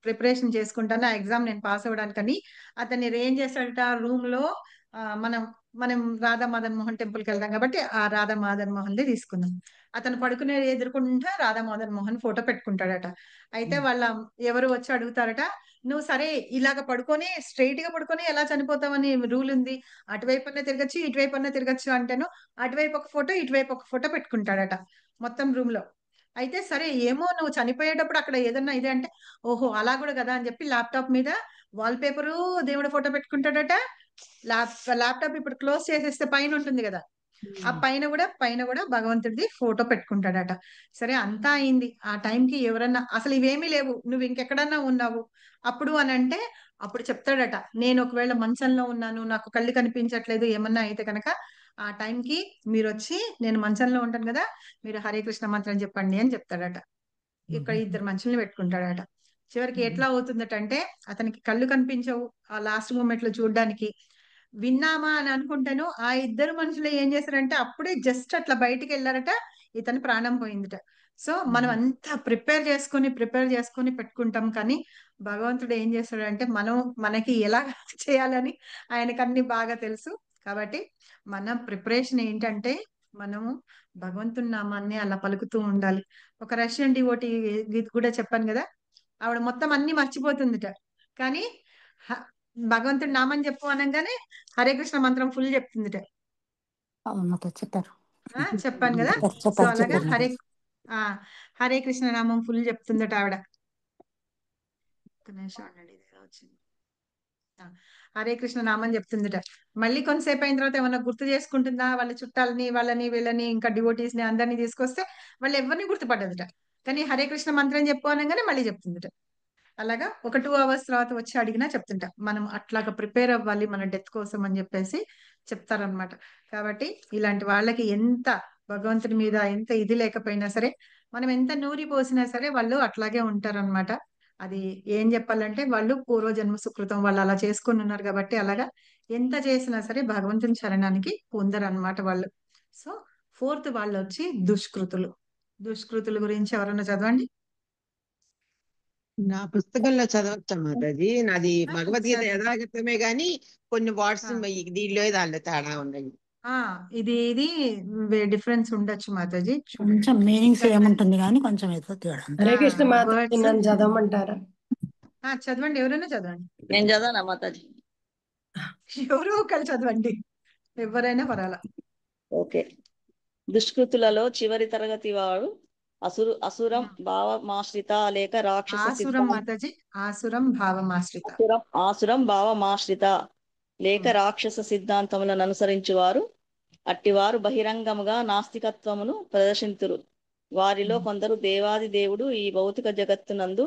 ప్రిపరేషన్ చేసుకుంటాను, ఆ ఎగ్జామ్ నేను పాస్ అవ్వడానికని. అతన్ని ఏం చేస్తాడట, రూమ్ లో మనం మనం రాధా మదన్ మోహన్ టెంపుల్కి వెళ్దాం కాబట్టి ఆ రాధా మదన్ మోహన్ ది తీసుకుందాం. అతను పడుకునే ఎదుర్కొంటా రాధా మదన్ మోహన్ ఫోటో పెట్టుకుంటాడట. అయితే వాళ్ళ ఎవరు వచ్చి అడుగుతారట, నువ్వు సరే ఇలాగ పడుకొని స్ట్రైట్ గా పడుకొని ఎలా చనిపోతావని రూల్ ఉంది, అటువైపు అన్నా తిరగచ్చు ఇటువైపు అన్నా తిరగచ్చు అంటేను అటువైపు ఒక ఫోటో ఇటువైపు ఒక ఫోటో పెట్టుకుంటాడట మొత్తం రూమ్ లో. అయితే సరే ఏమో నువ్వు చనిపోయేటప్పుడు అక్కడ ఏదన్నా ఇదే అంటే, ఓహో అలా కూడా కదా అని చెప్పి ల్యాప్టాప్ మీద వాల్ పేపరు దేవుడి ఫోటో పెట్టుకుంటాడట. ల్యాప్టాప్ ఇప్పుడు క్లోజ్ చేసేస్తే పైన ఉంటుంది కదా, ఆ పైన కూడా భగవంతుడిది ఫోటో పెట్టుకుంటాడట. సరే అంతా అయింది, ఆ టైంకి ఎవరన్నా అసలు ఇవేమీ లేవు, నువ్వు ఇంకెక్కడన్నా ఉన్నావు అప్పుడు అని అంటే, అప్పుడు చెప్తాడట, నేను ఒకవేళ మంచంలో ఉన్నాను, నాకు కళ్ళు కనిపించట్లేదు, ఏమన్నా అయితే కనుక ఆ టైంకి మీరు వచ్చి, నేను మంచంలో ఉంటాను కదా, మీరు హరే కృష్ణ మంత్రం చెప్పండి అని చెప్తాడట. ఇక్కడ ఇద్దరు మనుషుల్ని పెట్టుకుంటాడట. చివరికి ఎట్లా అవుతుందట అంటే, అతనికి కళ్ళు కనిపించవు ఆ లాస్ట్ మూమెంట్ లో చూడడానికి, విన్నామా అని అనుకుంటాను, ఆ ఇద్దరు మనుషులు ఏం చేశారంటే అప్పుడే జస్ట్ అట్లా బయటికి వెళ్ళారట, ఇతని ప్రాణం పోయిందిట. సో మనం అంతా ప్రిపేర్ చేసుకొని పెట్టుకుంటాం, కానీ భగవంతుడు ఏం చేస్తాడంటే మనకి ఎలా చేయాలని ఆయనకు అన్ని బాగా తెలుసు. కాబట్టి మన ప్రిపరేషన్ ఏంటంటే, మనము భగవంతుని నామాన్ని అలా పలుకుతూ ఉండాలి. ఒక రష్యన్ డివోటీ కూడా చెప్పాను కదా, ఆవిడ మొత్తం అన్ని మర్చిపోతుందిట, కానీ భగవంతుడి నామని చెప్పు అనగానే హరే కృష్ణ మంత్రం ఫుల్ చెప్తుందిట. మాతో చెప్పారు చెప్పాను కదా. సో అలాగా హరే కృష్ణ నామం ఫుల్ చెప్తుందట ఆవిడ. వచ్చింది, హరే కృష్ణ నామం చెప్తుందిట. మళ్ళీ కొంతసేపు అయిన తర్వాత ఏమన్నా గుర్తు చేసుకుంటుందా, వాళ్ళ చుట్టాలని వాళ్ళని వీళ్ళని ఇంకా డివోటీస్ ని అందరినీ తీసుకొస్తే వాళ్ళు ఎవరిని గుర్తుపడ్డదుట, కానీ హరే కృష్ణ మంత్రం చెప్పు అనగానే మళ్ళీ చెప్తుందిట. అలాగా ఒక 2 hours తర్వాత వచ్చి అడిగినా చెప్తుంటా. మనం అట్లాగా ప్రిపేర్ అవ్వాలి మన డెత్ కోసం అని చెప్పేసి చెప్తారనమాట. కాబట్టి ఇలాంటి వాళ్ళకి ఎంత భగవంతుడి మీద ఎంత ఇది లేకపోయినా సరే, మనం ఎంత నూరి పోసినా సరే వాళ్ళు అట్లాగే ఉంటారనమాట. అది ఏం చెప్పాలంటే, వాళ్ళు పూర్వజన్మ సుకృతం, వాళ్ళు అలా చేసుకుని ఉన్నారు కాబట్టి అలాగా ఎంత చేసినా సరే భగవంతుని చరణానికి పొందరనమాట వాళ్ళు. సో 4th వాళ్ళు వచ్చి దుష్కృతుల గురించి ఎవరన్నా చదవండి. నా పుస్తకంలో చదవచ్చా మాతాజీ? నాది భగవద్గీత చదవండి. యథాగతమే గాని కొన్ని వర్డ్స్ దీనిలో దానిలో తేడా ఉన్నాయి. ఇది డిఫరెన్స్ ఉండొచ్చు మాతాజీ, కొంచెం మీనింగ్ సేమ్ ఉంటుంది కానీ కొంచెం ఏదో తేడా ఉంటుంది. హరే కృష్ణ మాతాజీ, వర్డ్స్ నన్ను చదవమంటారా? చదవండి, ఎవరైనా చదవండి, నేను చదవనా మాతాజీ? ఎవరో ఒకరు చదవండి, ఎవరైనా పర్వాలా. ఓకే. దుష్కృతులలో చివరి తరగతి వాడు అసురం భావమాశ్రిత లేక రాక్షస ఆసురం మాతాజీ, ఆసురం భావమాశ్రిత. ఆసురం భావమాశ్రిత లేక రాక్షస సిద్ధాంతములను అనుసరించువారు అట్టివారు బహిరంగముగా నాస్తికత్వమును ప్రదర్శింతురు. వారిలో కొందరు దేవాది దేవుడు ఈ భౌతిక జగత్తునందు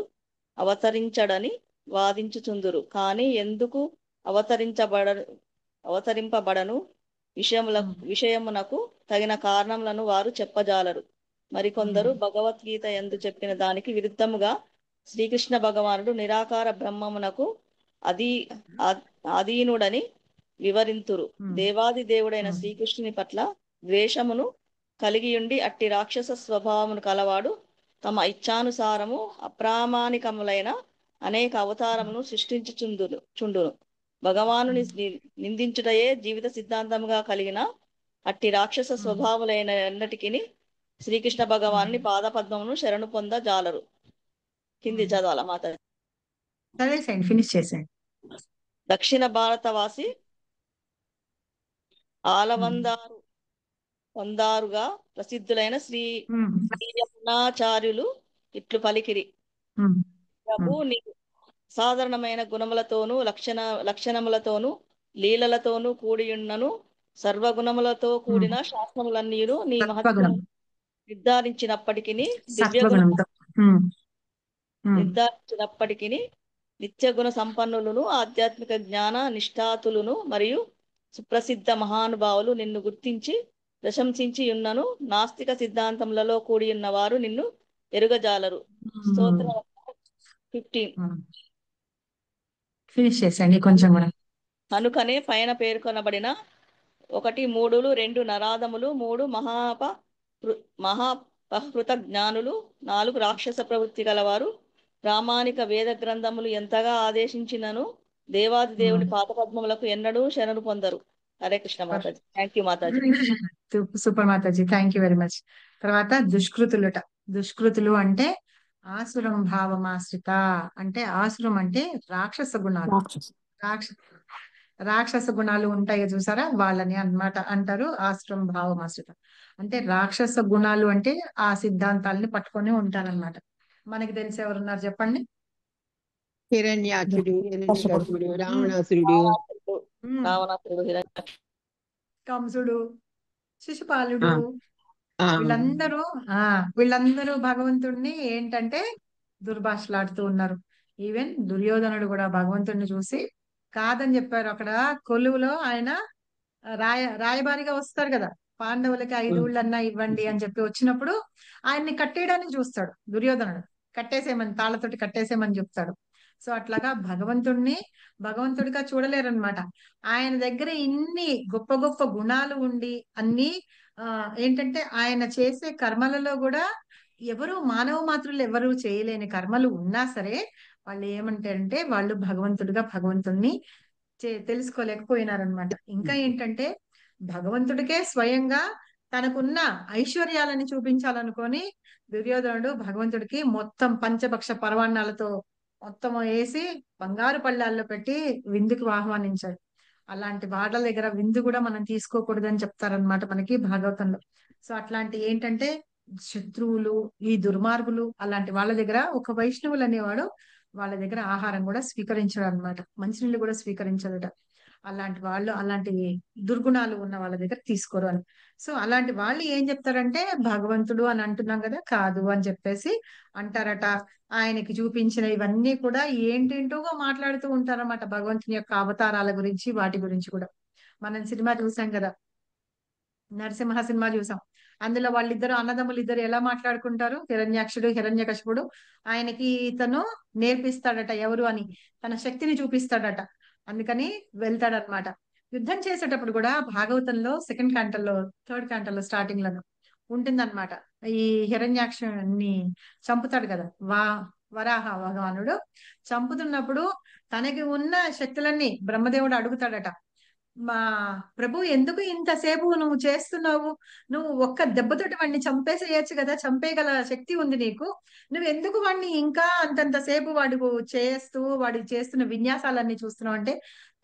అవతరించడని వాదించుచుందురు. కానీ ఎందుకు అవతరింపబడను విషయమునకు తగిన కారణములను వారు చెప్పజాలరు. మరికొందరు భగవద్గీత యందు చెప్పిన దానికి విరుద్ధముగా శ్రీకృష్ణ భగవానుడు నిరాకార బ్రహ్మమునకు అధీనుడని వివరింతురు. దేవాది దేవుడైన శ్రీకృష్ణుని పట్ల ద్వేషమును కలిగియుండి అట్టి రాక్షస స్వభావమును కలవాడు తమ ఇచ్ఛానుసారము అప్రామాణికములైన అనేక అవతారమును సృష్టించుచుండును. భగవానుని నిందించుటయే జీవిత సిద్ధాంతముగా కలిగిన అట్టి రాక్షస స్వభావులైన ఎన్నటికి శ్రీకృష్ణ భగవానుని పాదపద్మమును శరణు పొంద జాలరు. కింది చదవాల మాత. ఫినిష్ చేసేయండి. దక్షిణ భారతవాసి పొందారుగా ప్రసిద్ధులైన శ్రీ యమునాచార్యులు ఇట్లు పలికిరి. ప్రభు నీ సాధారణమైన గుణములతోనూ లక్షణములతోనూ లీలలతోనూ కూడియున్నను సర్వగుణములతో కూడిన శాస్త్రములన్నీను నీ మహత్వం నిర్ధారించినప్పటికీ నిత్యగుణ సంపన్నులను ఆధ్యాత్మిక జ్ఞాన నిష్ఠాతులను మరియు సుప్రసిద్ధ మహానుభావులు నిన్ను గుర్తించి ప్రశంసించి ఉన్నను నాస్తిక సిద్ధాంతములలో కూడి ఉన్న వారు నిన్ను ఎరుగజాలరు. స్తోత్ర 15. ఫినిష్ చేసండి కొంచెం కూడా. కనుకనే పైన పేర్కొనబడిన 1 3 2 నరాదములు, 3 మహాపహృత జ్ఞానులు, 4 రాక్షస ప్రవృత్తి గలవారు ప్రామాణిక వేద గ్రంథములు ఎంతగా ఆదేశించినను దేవాది దేవుని పాదపద్మములకు ఎన్నడూ శరణు పొందరు. హరే కృష్ణ మాతాజీ. థ్యాంక్ యూ మాతాజీ. సూపర్ మాతాజీ, థ్యాంక్ యూ వెరీ మచ్. తర్వాత దుష్కృతులు అంటే ఆసురం భావమాశ్రిత అంటే ఆసురం అంటే రాక్షస గుణాలు. రాక్షస గుణాలు ఉంటాయి చూసారా, వాళ్ళని అన్నమాట అంటారు ఆసురం భావమాశ్రిత. అంటే రాక్షస గుణాలు అంటే ఆ సిద్ధాంతాలని పట్టుకొని ఉంటారన్నమాట. మనకి తెలిసి ఎవరున్నారు చెప్పండి? హిరణ్యాక్షుడు, హిరణ్యకశిపుడు, రావణాసురుడు, కంసుడు, శిశుపాలుడు, వీళ్ళందరూ భగవంతుడిని ఏంటంటే దుర్భాషలాడుతూ ఉన్నారు. ఈవెన్ దుర్యోధనుడు కూడా భగవంతుడిని చూసి కాదని చెప్పారు. అక్కడ కొలువులో ఆయన రాయబారిగా వస్తారు కదా, పాండవులకి 5 ఊళ్ళన్నా ఇవ్వండి అని చెప్పి వచ్చినప్పుడు ఆయన్ని కట్టేయడానికి చూస్తాడు దుర్యోధనుడు. కట్టేసేమని, తాళ్ళతోటి కట్టేసేమని చెప్తాడు. సో అట్లాగా భగవంతుడిగా చూడలేరన్నమాట. ఆయన దగ్గర ఇన్ని గొప్ప గొప్ప గుణాలు ఉండి అన్ని ఏంటంటే ఆయన చేసే కర్మలలో కూడా మానవ మాత్రులు ఎవరు చేయలేని కర్మలు ఉన్నా సరే వాళ్ళు ఏమంటారంటే వాళ్ళు భగవంతుడిని తెలుసుకోలేకపోయినారనమాట. ఇంకా ఏంటంటే భగవంతుడికే స్వయంగా తనకున్న ఐశ్వర్యాలని చూపించాలనుకొని దుర్యోధనుడు భగవంతుడికి మొత్తం పంచభక్ష పరవాన్నాలతో మొత్తం వేసి బంగారు పళ్ళాల్లో పెట్టి విందుకు ఆహ్వానించాడు. అలాంటి వాళ్ళ దగ్గర విందు కూడా మనం తీసుకోకూడదని చెప్తారనమాట మనకి భాగవతంలో. సో అట్లాంటి ఏంటంటే శత్రువులు, ఈ దుర్మార్గులు అలాంటి వాళ్ళ దగ్గర ఒక వైష్ణవులు అనేవాడు వాళ్ళ దగ్గర ఆహారం కూడా స్వీకరించడు అనమాట, మంచినీళ్ళు కూడా స్వీకరించదట. అలాంటి దుర్గుణాలు ఉన్న వాళ్ళ దగ్గర తీసుకోరు అని. సో అలాంటి వాళ్ళు ఏం చెప్తారంటే భగవంతుడు అని అంటున్నాం కదా, కాదు అని చెప్పేసి అంటారట. ఆయనకి చూపించిన ఇవన్నీ కూడా ఏంటేంటోగా మాట్లాడుతూ ఉంటారన్నమాట, భగవంతుని యొక్క అవతారాల గురించి వాటి గురించి కూడా. మనం సినిమా చూసాం కదా, నరసింహ సినిమా చూసాం. అందులో వాళ్ళిద్దరు అన్నదమ్ములు ఇద్దరు ఎలా మాట్లాడుకుంటారు, హిరణ్యాక్షుడు హిరణ్యకశిపుడు. ఆయనకి ఇతను నేర్పిస్తాడట ఎవరు అని, తన శక్తిని చూపిస్తాడట. అందుకని వెళ్తాడనమాట. యుద్ధం చేసేటప్పుడు కూడా భాగవతంలో 2nd canto 3rd canto starting లను ఉంటుందన్నమాట. ఈ హిరణ్యాక్షుని చంపుతాడు కదా వరాహ భగవానుడు. చంపుతున్నప్పుడు తనకి ఉన్న శక్తులన్నీ బ్రహ్మదేవుడు అడుగుతాడట, మా ప్రభు ఎందుకు ఇంతసేపు నువ్వు చేస్తున్నావు, నువ్వు ఒక్క దెబ్బతోటి వాడిని చంపేసేయచ్చు కదా, చంపేయగల శక్తి ఉంది నీకు, నువ్వు ఎందుకు వాడిని ఇంకా అంతంతసేపు వాడి చేస్తున్న విన్యాసాలన్నీ చూస్తున్నావు అంటే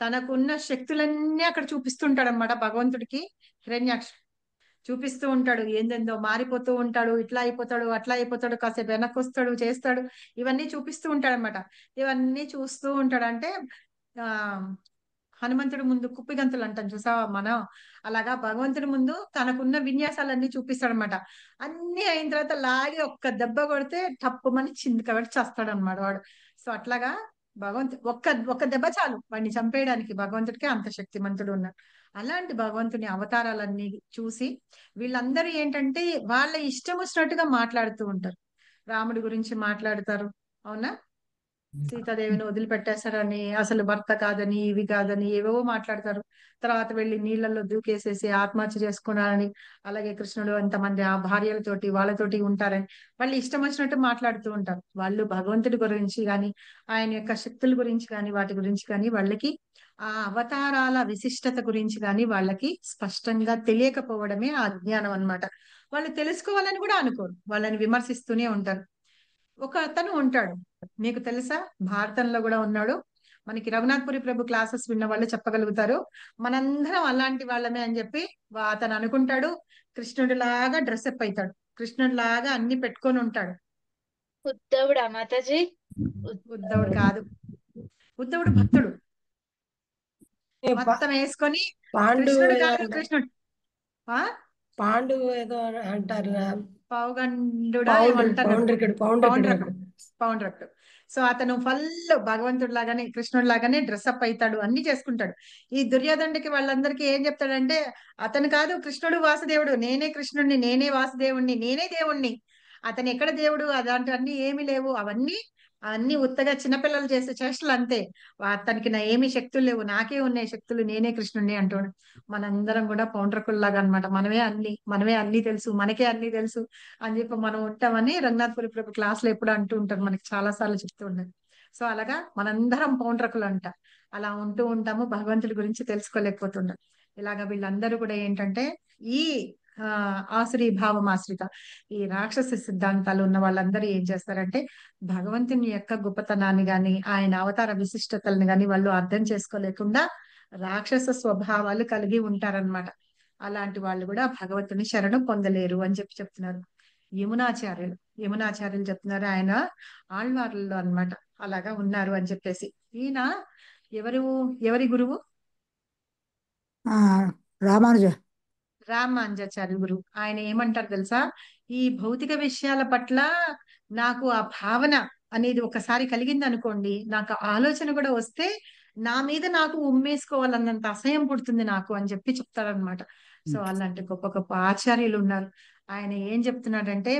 తనకున్న శక్తులన్నీ అక్కడ చూపిస్తుంటాడు అనమాట భగవంతుడికి హిరణ్యాక్ష. చూపిస్తూ ఉంటాడు, ఏందేందో మారిపోతూ ఉంటాడు, ఇట్లా అయిపోతాడు, అట్లా అయిపోతాడు, కాసేపు వెనక్కి వస్తాడు, చేస్తాడు, ఇవన్నీ చూపిస్తూ ఉంటాడు అనమాట. ఇవన్నీ చూస్తూ ఉంటాడు. అంటే ఆ హనుమంతుడి ముందు కుప్పిగంతులు అంటాం చూసావా మనం, అలాగా భగవంతుడి ముందు తనకున్న విన్యాసాలన్నీ చూపిస్తాడనమాట. అన్ని అయిన తర్వాత లాగి ఒక్క దెబ్బ కొడితే టప్పుమని చింది కాబట్టి చేస్తాడు అనమాట వాడు. సో అట్లాగా ఒక్క దెబ్బ చాలు వాడిని చంపేయడానికి. భగవంతుడికి అంత శక్తిమంతుడు ఉన్నాడు. అలాంటి భగవంతుని అవతారాలన్నీ చూసి వీళ్ళందరూ ఏంటంటే వాళ్ళ ఇష్టం వచ్చినట్టుగా మాట్లాడుతూ ఉంటారు. రాముడి గురించి మాట్లాడతారు, అవునా, సీతాదేవిని వదిలిపెట్టేశారని, అసలు భర్త కాదని, ఇవి కాదని ఏవేవో మాట్లాడతారు. తర్వాత వెళ్ళి నీళ్ళల్లో దూకేసేసి ఆత్మహత్య చేసుకున్నారని, అలాగే కృష్ణుడు ఎంతమంది ఆ భార్యలతోటి వాళ్ళతోటి ఉంటారని వాళ్ళు ఇష్టం వచ్చినట్టు మాట్లాడుతూ ఉంటారు. వాళ్ళు భగవంతుడి గురించి కానీ ఆయన యొక్క శక్తుల గురించి కానీ వాటి గురించి కానీ వాళ్ళకి ఆ అవతారాల విశిష్టత గురించి కానీ వాళ్ళకి స్పష్టంగా తెలియకపోవడమే ఆ అజ్ఞానం అన్నమాట. వాళ్ళు తెలుసుకోవాలని కూడా అనుకోరు, వాళ్ళని విమర్శిస్తూనే ఉంటారు. ఒక అతను ఉంటాడు, మీకు తెలుసా, భారతంలో కూడా ఉన్నాడు. మనకి రఘునాథ్పురి ప్రభు క్లాసెస్ విన్న వాళ్ళు చెప్పగలుగుతారు. మనందరం అలాంటి వాళ్ళమే అని చెప్పి అతను అనుకుంటాడు. కృష్ణుడి లాగా డ్రెస్అప్ అవుతాడు, కృష్ణుడి లాగా అన్ని పెట్టుకొని ఉంటాడు. ఉద్ధవుడా మాతాజీ? ఉద్ధవుడు కాదు, ఉద్ధవుడు భక్తుడు, ఏ మొత్తం వేసుకొని పాండు కృష్ణుడు ఏదో కాదు, కృష్ణుడు ఆ పాండు ఏదో అంటారు. పౌగండుడా ఏమంటారు, పౌండ్రికుడు పౌండ్రకుడు, పౌండ్రకుడు. సో అతను ఫుల్ భగవంతుడు లాగానే కృష్ణుడు లాగానే డ్రెస్అప్ అవుతాడు, అన్ని చేసుకుంటాడు. ఈ దుర్యోధనుడికి వాళ్ళందరికీ ఏం చెప్తాడంటే, అతను కాదు కృష్ణుడు వాసుదేవుడు, నేనే కృష్ణుడిని, నేనే వాసుదేవుణ్ణి, నేనే దేవుణ్ణి, అతను ఎక్కడ దేవుడు, అలాంటివన్నీ ఏమి లేవు, అవన్నీ ఉత్తగా చిన్నపిల్లలు చేసే చేష్టలు అంతే, అతనికి నా ఏమి శక్తులు లేవు, నాకే ఉన్నాయి శక్తులు, నేనే కృష్ణుడిని అంటాడు. మనందరం కూడా పౌండ్రకుల్లాగా అనమాట, మనమే అన్ని తెలుసు, మనకే అన్ని తెలుసు అని చెప్పి మనం ఉంటామని రంగనాథపురి ప్రభు క్లాస్ లో ఎప్పుడు అంటూ ఉంటారు, మనకి చాలా సార్లు చెప్తూ ఉంటారు. సో అలాగా మనందరం పౌండ్రకులు అంట, అలా ఉంటూ ఉంటాము, భగవంతుడి గురించి తెలుసుకోలేకపోతున్నాం. ఇలాగ వీళ్ళందరూ కూడా ఏంటంటే ఈ ఆసురీ భావం ఆశ్రిత, ఈ రాక్షస సిద్ధాంతాలు ఉన్న వాళ్ళందరూ ఏం చేస్తారంటే భగవంతుని యొక్క గొప్పతనాన్ని గాని ఆయన అవతార విశిష్టతల్ని గాని వాళ్ళు అర్థం చేసుకోలేకుండా రాక్షస స్వభావాలు కలిగి ఉంటారన్నమాట. అలాంటి వాళ్ళు కూడా భగవంతుని శరణు పొందలేరు అని చెప్తున్నారు. యమునాచార్యులు చెప్తున్నారు, ఆయన ఆళ్వార్లలో అన్నమాట అలాగా ఉన్నారు అని చెప్పేసి. ఈయన ఎవరి గురువు? ఆ రామానుజ రామానుజాచార్యులు గురువు. ఆయన ఏమంటారు తెలుసా, ఈ భౌతిక విషయాల పట్ల నాకు ఆ భావన అనేది ఒకసారి కలిగింది అనుకోండి, నాకు ఆలోచన కూడా వస్తే నా మీద నాకు ఉమ్మేసుకోవాలన్నంత అసహ్యం పుడుతుంది నాకు అని చెప్పి చెప్తారనమాట. సో అలాంటి గొప్ప గొప్ప ఆచార్యులు ఉన్నారు. ఆయన ఏం చెప్తున్నాడంటే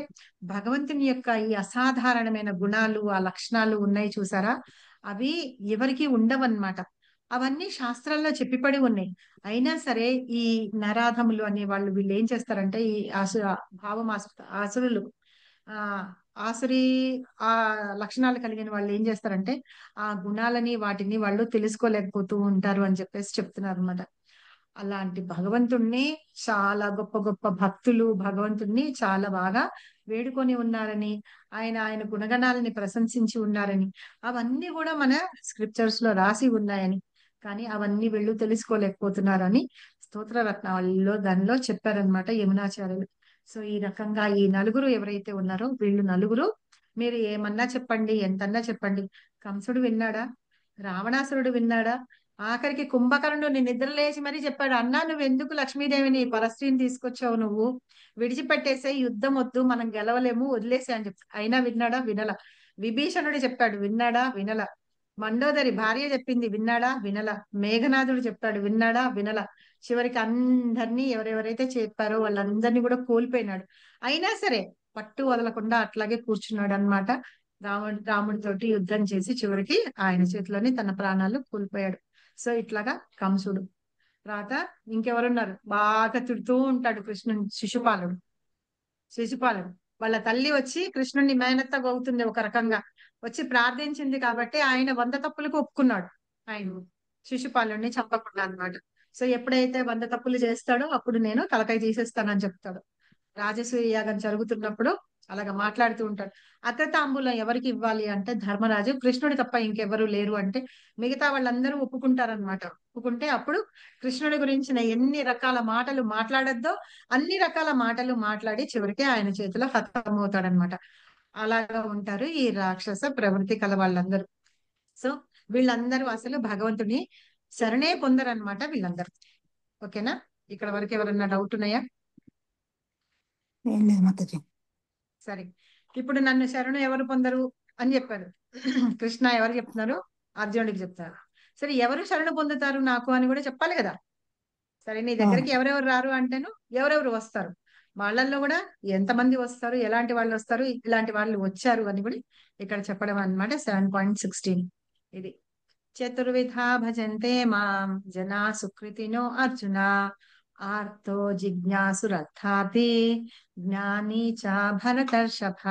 భగవంతుని యొక్క ఈ అసాధారణమైన గుణాలు ఆ లక్షణాలు ఉన్నాయి చూసారా, అవి ఎవరికి ఉండవన్నమాట. అవన్నీ శాస్త్రాల్లో చెప్పిపడి ఉన్నాయి. అయినా సరే ఈ నరాధములు అనే వాళ్ళు వీళ్ళు ఏం చేస్తారంటే ఈ ఆసురులు ఆ ఆసురి ఆ లక్షణాలు కలిగిన వాళ్ళు ఏం చేస్తారంటే ఆ గుణాలని వాటిని వాళ్ళు తెలుసుకోలేకపోతూ ఉంటారు అని చెప్పేసి చెప్తున్నారు అనమాట. అలాంటి భగవంతుణ్ణి చాలా గొప్ప గొప్ప భక్తులు భగవంతుణ్ణి చాలా బాగా వేడుకొని ఉన్నారని, ఆయన గుణగణాలని ప్రశంసించి ఉన్నారని, అవన్నీ కూడా మన స్క్రిప్చర్స్ లో రాసి ఉన్నాయని, కానీ అవన్నీ వీళ్ళు తెలుసుకోలేకపోతున్నారని స్తోత్ర రత్నావళిలో దానిలో చెప్పారనమాట యమునాచార్యులు. సో ఈ రకంగా ఈ నలుగురు ఎవరైతే ఉన్నారో వీళ్ళు నలుగురు, మీరు ఏమన్నా చెప్పండి, ఎంతన్నా చెప్పండి, కంసుడు విన్నాడా, రావణాసురుడు విన్నాడా, ఆఖరికి కుంభకర్ణుడు నిద్ర లేచి మరీ చెప్పాడు, అన్నా నువ్వు ఎందుకు లక్ష్మీదేవిని పరస్త్రీని తీసుకొచ్చావు, నువ్వు విడిచిపెట్టేసే, యుద్ధం వద్దు, మనం గెలవలేము, వదిలేసే అని చెప్తా. అయినా విన్నాడా? వినల. విభీషణుడు చెప్పాడు, విన్నాడా? వినల. మండోదరి భార్య చెప్పింది, విన్నాడా? వినల. మేఘనాథుడు చెప్పాడు, విన్నాడా? వినల. చివరికి అందరినీ ఎవరెవరైతే చెప్పారో వాళ్ళందరినీ కూడా కోల్పోయినాడు. అయినా సరే పట్టు వదలకుండా అట్లాగే కూర్చున్నాడు అన్నమాట. రాముడితోటి యుద్ధం చేసి చివరికి ఆయన చేతిలోనే తన ప్రాణాలు కోల్పోయాడు. సో ఇట్లాగా కంసుడు. తర్వాత ఇంకెవరున్నారు, బాగా తిడుతూ ఉంటాడు కృష్ణుని, శిశుపాలుడు వాళ్ళ తల్లి వచ్చి కృష్ణుడిని మేనత్తగా అవుతుంది ఒక రకంగా, వచ్చి ప్రార్థించింది కాబట్టి ఆయన 100 తప్పులకు ఒప్పుకున్నాడు, ఆయన శిశుపాలుడిని చంపకుండా అన్నమాట. సో ఎప్పుడైతే 100 తప్పులు చేస్తాడో అప్పుడు నేను తలకాయ తీసేస్తానని చెప్తాడు. రాజసూయ యాగం జరుగుతున్నప్పుడు అలాగా మాట్లాడుతూ ఉంటాడు. అగ్రతాంబూలం ఎవరికి ఇవ్వాలి అంటే ధర్మరాజు, కృష్ణుడు తప్ప ఇంకెవరు లేరు అంటే మిగతా వాళ్ళందరూ ఒప్పుకుంటారనమాట. ఒప్పుకుంటే అప్పుడు కృష్ణుడి గురించిన ఎన్ని రకాల మాటలు మాట్లాడొద్దో అన్ని రకాల మాటలు మాట్లాడి చివరికి ఆయన చేతిలో హతమవుతాడనమాట. అలాగా ఉంటారు ఈ రాక్షస ప్రవృత్తి కల వాళ్ళందరూ. సో వీళ్ళందరూ అసలు భగవంతుని శరణే పొందరనమాట వీళ్ళందరూ. ఓకేనా? ఇక్కడ వరకు ఎవరన్నా డౌట్ ఉన్నాయా? ఏం లేదు మాతాజీ. సరే, ఇప్పుడు నన్ను శరణు ఎవరు పొందరు అని చెప్పారు. కృష్ణ ఎవరు చెప్తున్నారు? అర్జునుడికి చెప్తారు. సరే, ఎవరు శరణు పొందుతారు నాకు అని కూడా చెప్పాలి కదా. సరే, నీ దగ్గరికి ఎవరెవరు రారు అంటేను ఎవరెవరు వస్తారు, వాళ్ళల్లో కూడా ఎంతమంది వస్తారు, ఎలాంటి వాళ్ళు వస్తారు, ఇలాంటి వాళ్ళు వచ్చారు అని కూడా ఇక్కడ చెప్పడం అన్నమాట. 7.16 ఇది. చతుర్విధా భజంతే మాం జనా సుకృతినో అర్జున ఆర్తో జిజ్ఞాసురర్థార్థి జ్ఞాని చ భరతర్షభ.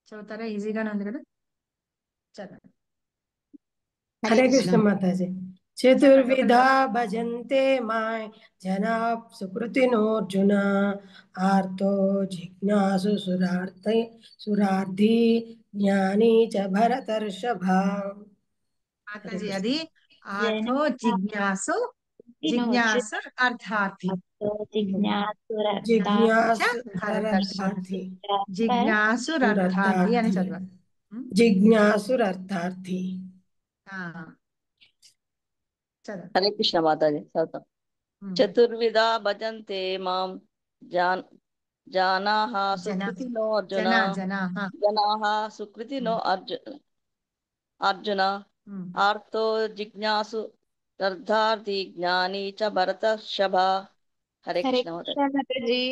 చదువుతారా? ఈజీగానే ఉంది కదా, చదవండి. హరే కృష్ణ మాతాజీ. చతుర్విధా భజంతే మాయ్ జనా సుకృతినోర్జున ఆర్తో జిజ్ఞాసు సురార్థి జ్ఞాని చ భరతర్షభ. మాతాజీ, అది ఆర్తో జిజ్ఞాసు అర్థార్థి జిజ్ఞాసురర్థార్థి జిజ్ఞాసురర్థార్థి అని చదవాలి. జిజ్ఞాసురర్థార్థి. చదవండి. హరే కృష్ణ మాతాజీ. చదువుతాం. చతుర్విధా భజంతే మాం జనాః సుకృతినో అర్జున జనాః సుకృతినో అర్జున ఆర్తో జిజ్ఞాసు అర్థార్థి జ్ఞాని చ భరతర్షభ. హరే కృష్ణ మాతాజీ.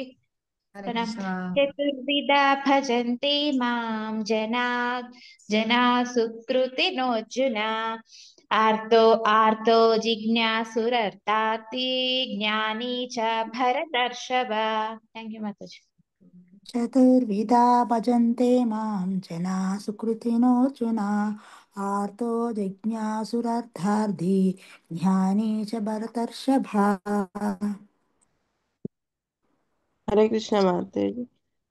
హరే కృష్ణ. చతుర్విధా భజంతే మాం జనా సుకృతినోర్జున ఆర్తో జిజ్ఞాసురర్థార్థి జ్ఞాని చ భరతర్షభ. థ్యాంక్ యూ మాతాజీ. చతుర్విధా భజంతే మాం జనా సుకృతినోర్జున ఆర్తో జిజ్ఞాసురర్థార్థి జ్ఞాని చ భరతర్షభ. హరే కృష్ణ మాతాజీ.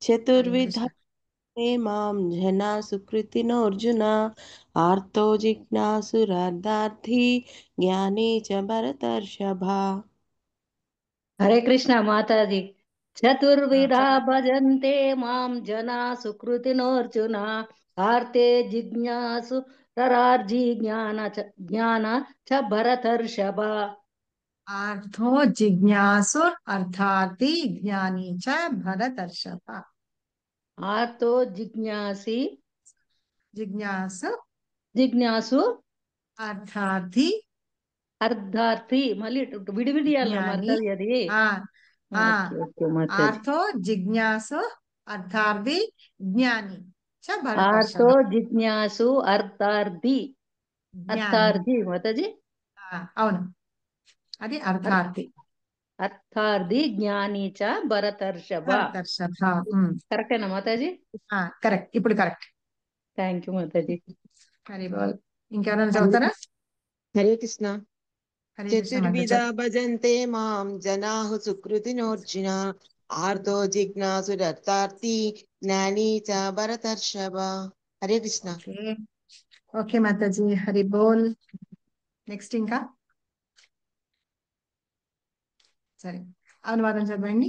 చతుర్విధ మాం జనా సుకృతినో అర్జున ఆర్తో జిజ్ఞాసురర్థార్థి జ్ఞాని చ భరతర్షభ. హరే కృష్ణ మాతాజీ. చతుర్విధా భజంతే మాం జనా సుకృతినోర్జున ఆర్తే జిజ్ఞాసు రరార్జి జ్ఞాన చ భరతర్షభ. ఆర్థో జిజ్ఞాసు అర్థార్థి జ్ఞాని చ భరతర్షభ. ఆర్తో జిజ్ఞాసు అర్థార్థి మళ్ళీ విడివిడియాలి మాతాజీ అది. ఆర్థో జిజ్ఞాసు అర్థార్థి జ్ఞాని చ ఆర్తో భరతర్షభ. జిజ్ఞాసు అర్థార్థి మాతాజీ. అవును, అది అర్థార్థి. అర్థార్థి జ్ఞాని చ భరతర్షభ. కరెక్టేనా మాతాజీ? కరెక్ట్, ఇప్పుడు కరెక్ట్. థ్యాంక్ యూ మాతాజీ. హరి బోల్. ఇంకెవరైనా చదువుతారా? హరే కృష్ణ. చతుర్విధా భజంతే మాం జనాః సుకృతినోర్జున ఆర్తో జిజ్ఞాసురర్థార్థి జ్ఞాని చ భరతర్షభ. హరే కృష్ణ. ఓకే మాతాజీ, హరి బోల్. నెక్స్ట్ ఇంకా సరే, అనువాదం చదవండి.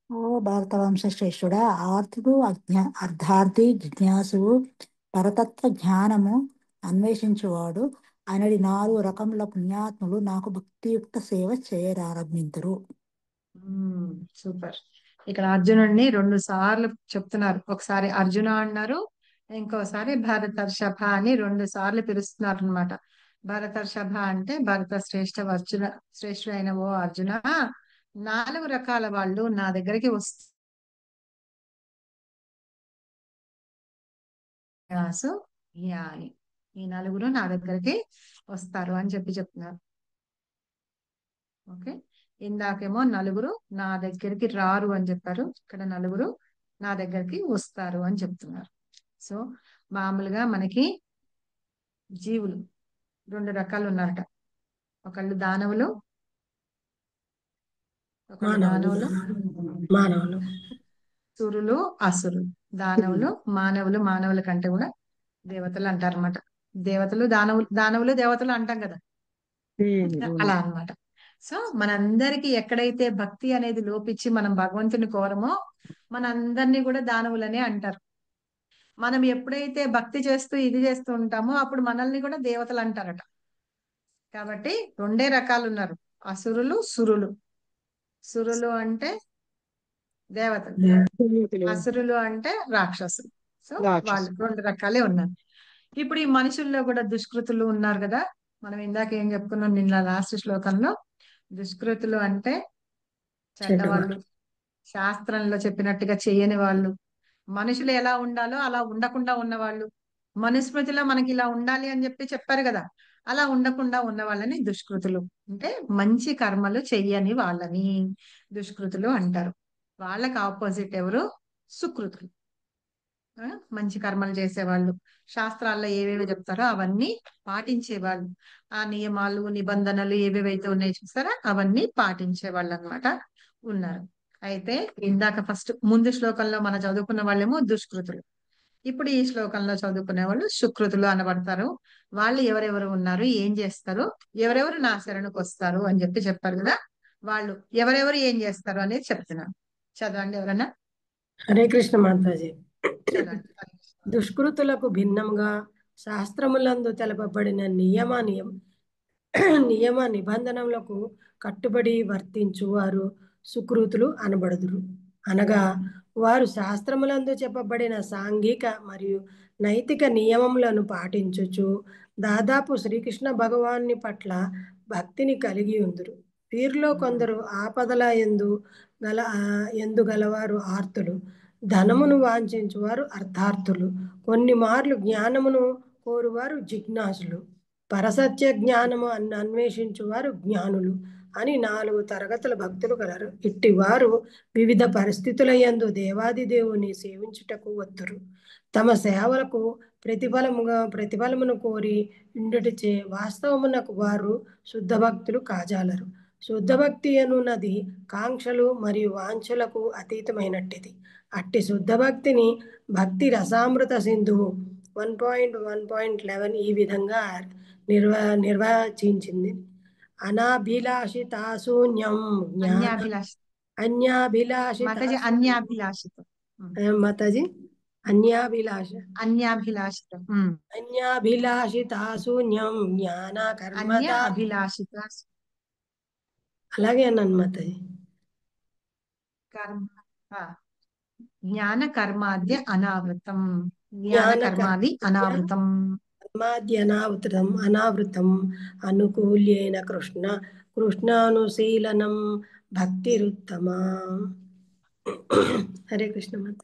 ఓ భారతవంశ శ్రేష్ఠుడా, ఆర్తుడు అర్థార్థి జిజ్ఞాసువు పరతత్వ జ్ఞానము అన్వేషించువాడు అనడి 4 రకముల పుణ్యాత్ములు నాకు భక్తియుక్త సేవ చేయరారంభింతురు. సూపర్. ఇక్కడ అర్జునుడిని 2 సార్లు చెప్తున్నారు. ఒకసారి అర్జున అన్నారు, ఇంకోసారి భరతర్షభ అని 2 సార్లు పిలుస్తున్నారు అనమాట. భరతర్షభ అంటే భరత శ్రేష్ఠుడైన ఓ అర్జున, 4 రకాల వాళ్ళు నా దగ్గరికి వస్తారు, జ్ఞాని, ఈ 4 నా దగ్గరికి వస్తారు అని చెప్తున్నారు. ఓకే, ఇందాకేమో 4 నా దగ్గరికి రారు అని చెప్పారు, ఇక్కడ 4 నా దగ్గరికి వస్తారు అని చెప్తున్నారు. సో మామూలుగా మనకి జీవులు 2 రకాలు ఉన్నారట. ఒకళ్ళు దానవులు, మానవులు. సురులు అసురులు, దానవులు మానవులు, మానవుల కంటే కూడా దేవతలు అంటారు అనమాట. దేవతలు దానవులు దేవతలు అంటాం కదా, అలా అన్నమాట. సో మనందరికి ఎక్కడైతే భక్తి అనేది లోపించి మనం భగవంతుని కోరమో మనందరినీ కూడా దానవులనే అంటారు. మనం ఎప్పుడైతే భక్తి చేస్తూ ఇది చేస్తూ ఉంటామో అప్పుడు మనల్ని కూడా దేవతలు అంటారట. కాబట్టి రెండే రకాలు ఉన్నారు, అసురులు సురులు. సురులు అంటే దేవతలు, అసురులు అంటే రాక్షసులు. సో వాళ్ళు రెండు రకాలే ఉన్నారు. ఇప్పుడు ఈ మనుషుల్లో కూడా దుష్కృతులు ఉన్నారు కదా. మనం ఇందాక ఏం చెప్పుకున్నాం నిన్న లాస్ట్ శ్లోకంలో, దుష్కృతులు అంటే చెడ్డవాళ్ళు, శాస్త్రంలో చెప్పినట్టుగా చేయని వాళ్ళు, మనుషులు ఎలా ఉండాలో అలా ఉండకుండా ఉన్నవాళ్ళు, మనుస్మృతిలో మనకి ఇలా ఉండాలి అని చెప్పారు కదా, అలా ఉండకుండా ఉన్న వాళ్ళని దుష్కృతులు అంటే మంచి కర్మలు చెయ్యని వాళ్ళని దుష్కృతులు అంటారు. వాళ్ళకి ఆపోజిట్ ఎవరు? సుకృతులు. మంచి కర్మలు చేసేవాళ్ళు, శాస్త్రాల్లో ఏవేవి చెప్తారో అవన్నీ పాటించేవాళ్ళు, ఆ నియమాలు నిబంధనలు ఏవేవైతే ఉన్నాయో చూస్తారా అవన్నీ పాటించేవాళ్ళు అన్నమాట ఉన్నారు. అయితే ఇందాక ఫస్ట్ ముందు శ్లోకంలో మనం చదువుకున్న వాళ్ళేమో దుష్కృతులు, ఇప్పుడు ఈ శ్లోకంలో చదువుకునే వాళ్ళు సుకృతులు అనబడతారు. వాళ్ళు ఎవరెవరు ఉన్నారు, ఏం చేస్తారు, ఎవరెవరు నా శరణుకు వస్తారు అని చెప్పారు కదా. వాళ్ళు ఎవరెవరు ఏం చేస్తారు అనేది చెప్తున్నాను. చదవండి ఎవరన్నా. హరే కృష్ణ మాతాజీ. చదవండి. దుష్కృతులకు భిన్నంగా శాస్త్రములందు తెలపబడిన నియమ నిబంధనలకు కట్టుబడి వర్తించు వారు సుకృతులు అనబడుదురు. అనగా వారు శాస్త్రములందు చెప్పబడిన సాంఘిక మరియు నైతిక నియమములను పాటించుచు దాదాపు శ్రీకృష్ణ భగవాన్ని పట్ల భక్తిని కలిగి ఉందురు. వీరిలో కొందరు ఆపదల ఎందు గలవారు ఆర్తులు, ధనమును వాంఛించువారు అర్థార్థులు, కొన్ని మార్లు జ్ఞానమును కోరువారు జిజ్ఞాసులు, పరసత్య జ్ఞానము అన్వేషించువారు జ్ఞానులు అని 4 తరగతుల భక్తులు కలరు. ఇట్టి వారు వివిధ పరిస్థితుల యందు దేవాది దేవుని సేవించుటకు వత్తురు. తమ సేవలకు ప్రతిఫలమును కోరి ఇండుటిచే వాస్తవమునకు వారు శుద్ధ భక్తులు కాజాలరు. శుద్ధ భక్తి అనున్నది కాంక్షలు మరియు వాంఛలకు అతీతమైనట్టిది. అట్టి శుద్ధ భక్తిని భక్తి రసామృత సింధువు 1.1.11 ఈ విధంగా నిర్వచించింది. అనాభిలాషితాశూన్యం మాతాజీ అన్యాభిలాషితాశూన్యం జ్ఞాన కర్మ అలాగే అన్నాను మాతాజీ. జ్ఞాన కర్మాద్య అనావృతం, జ్ఞాన కర్మాది అనావృతం, కర్మాద్యనావృతం అనావృతం అనుకూల్యేన కృష్ణానుశీలనం భక్తిరుత్తమా. హరే కృష్ణ మాత.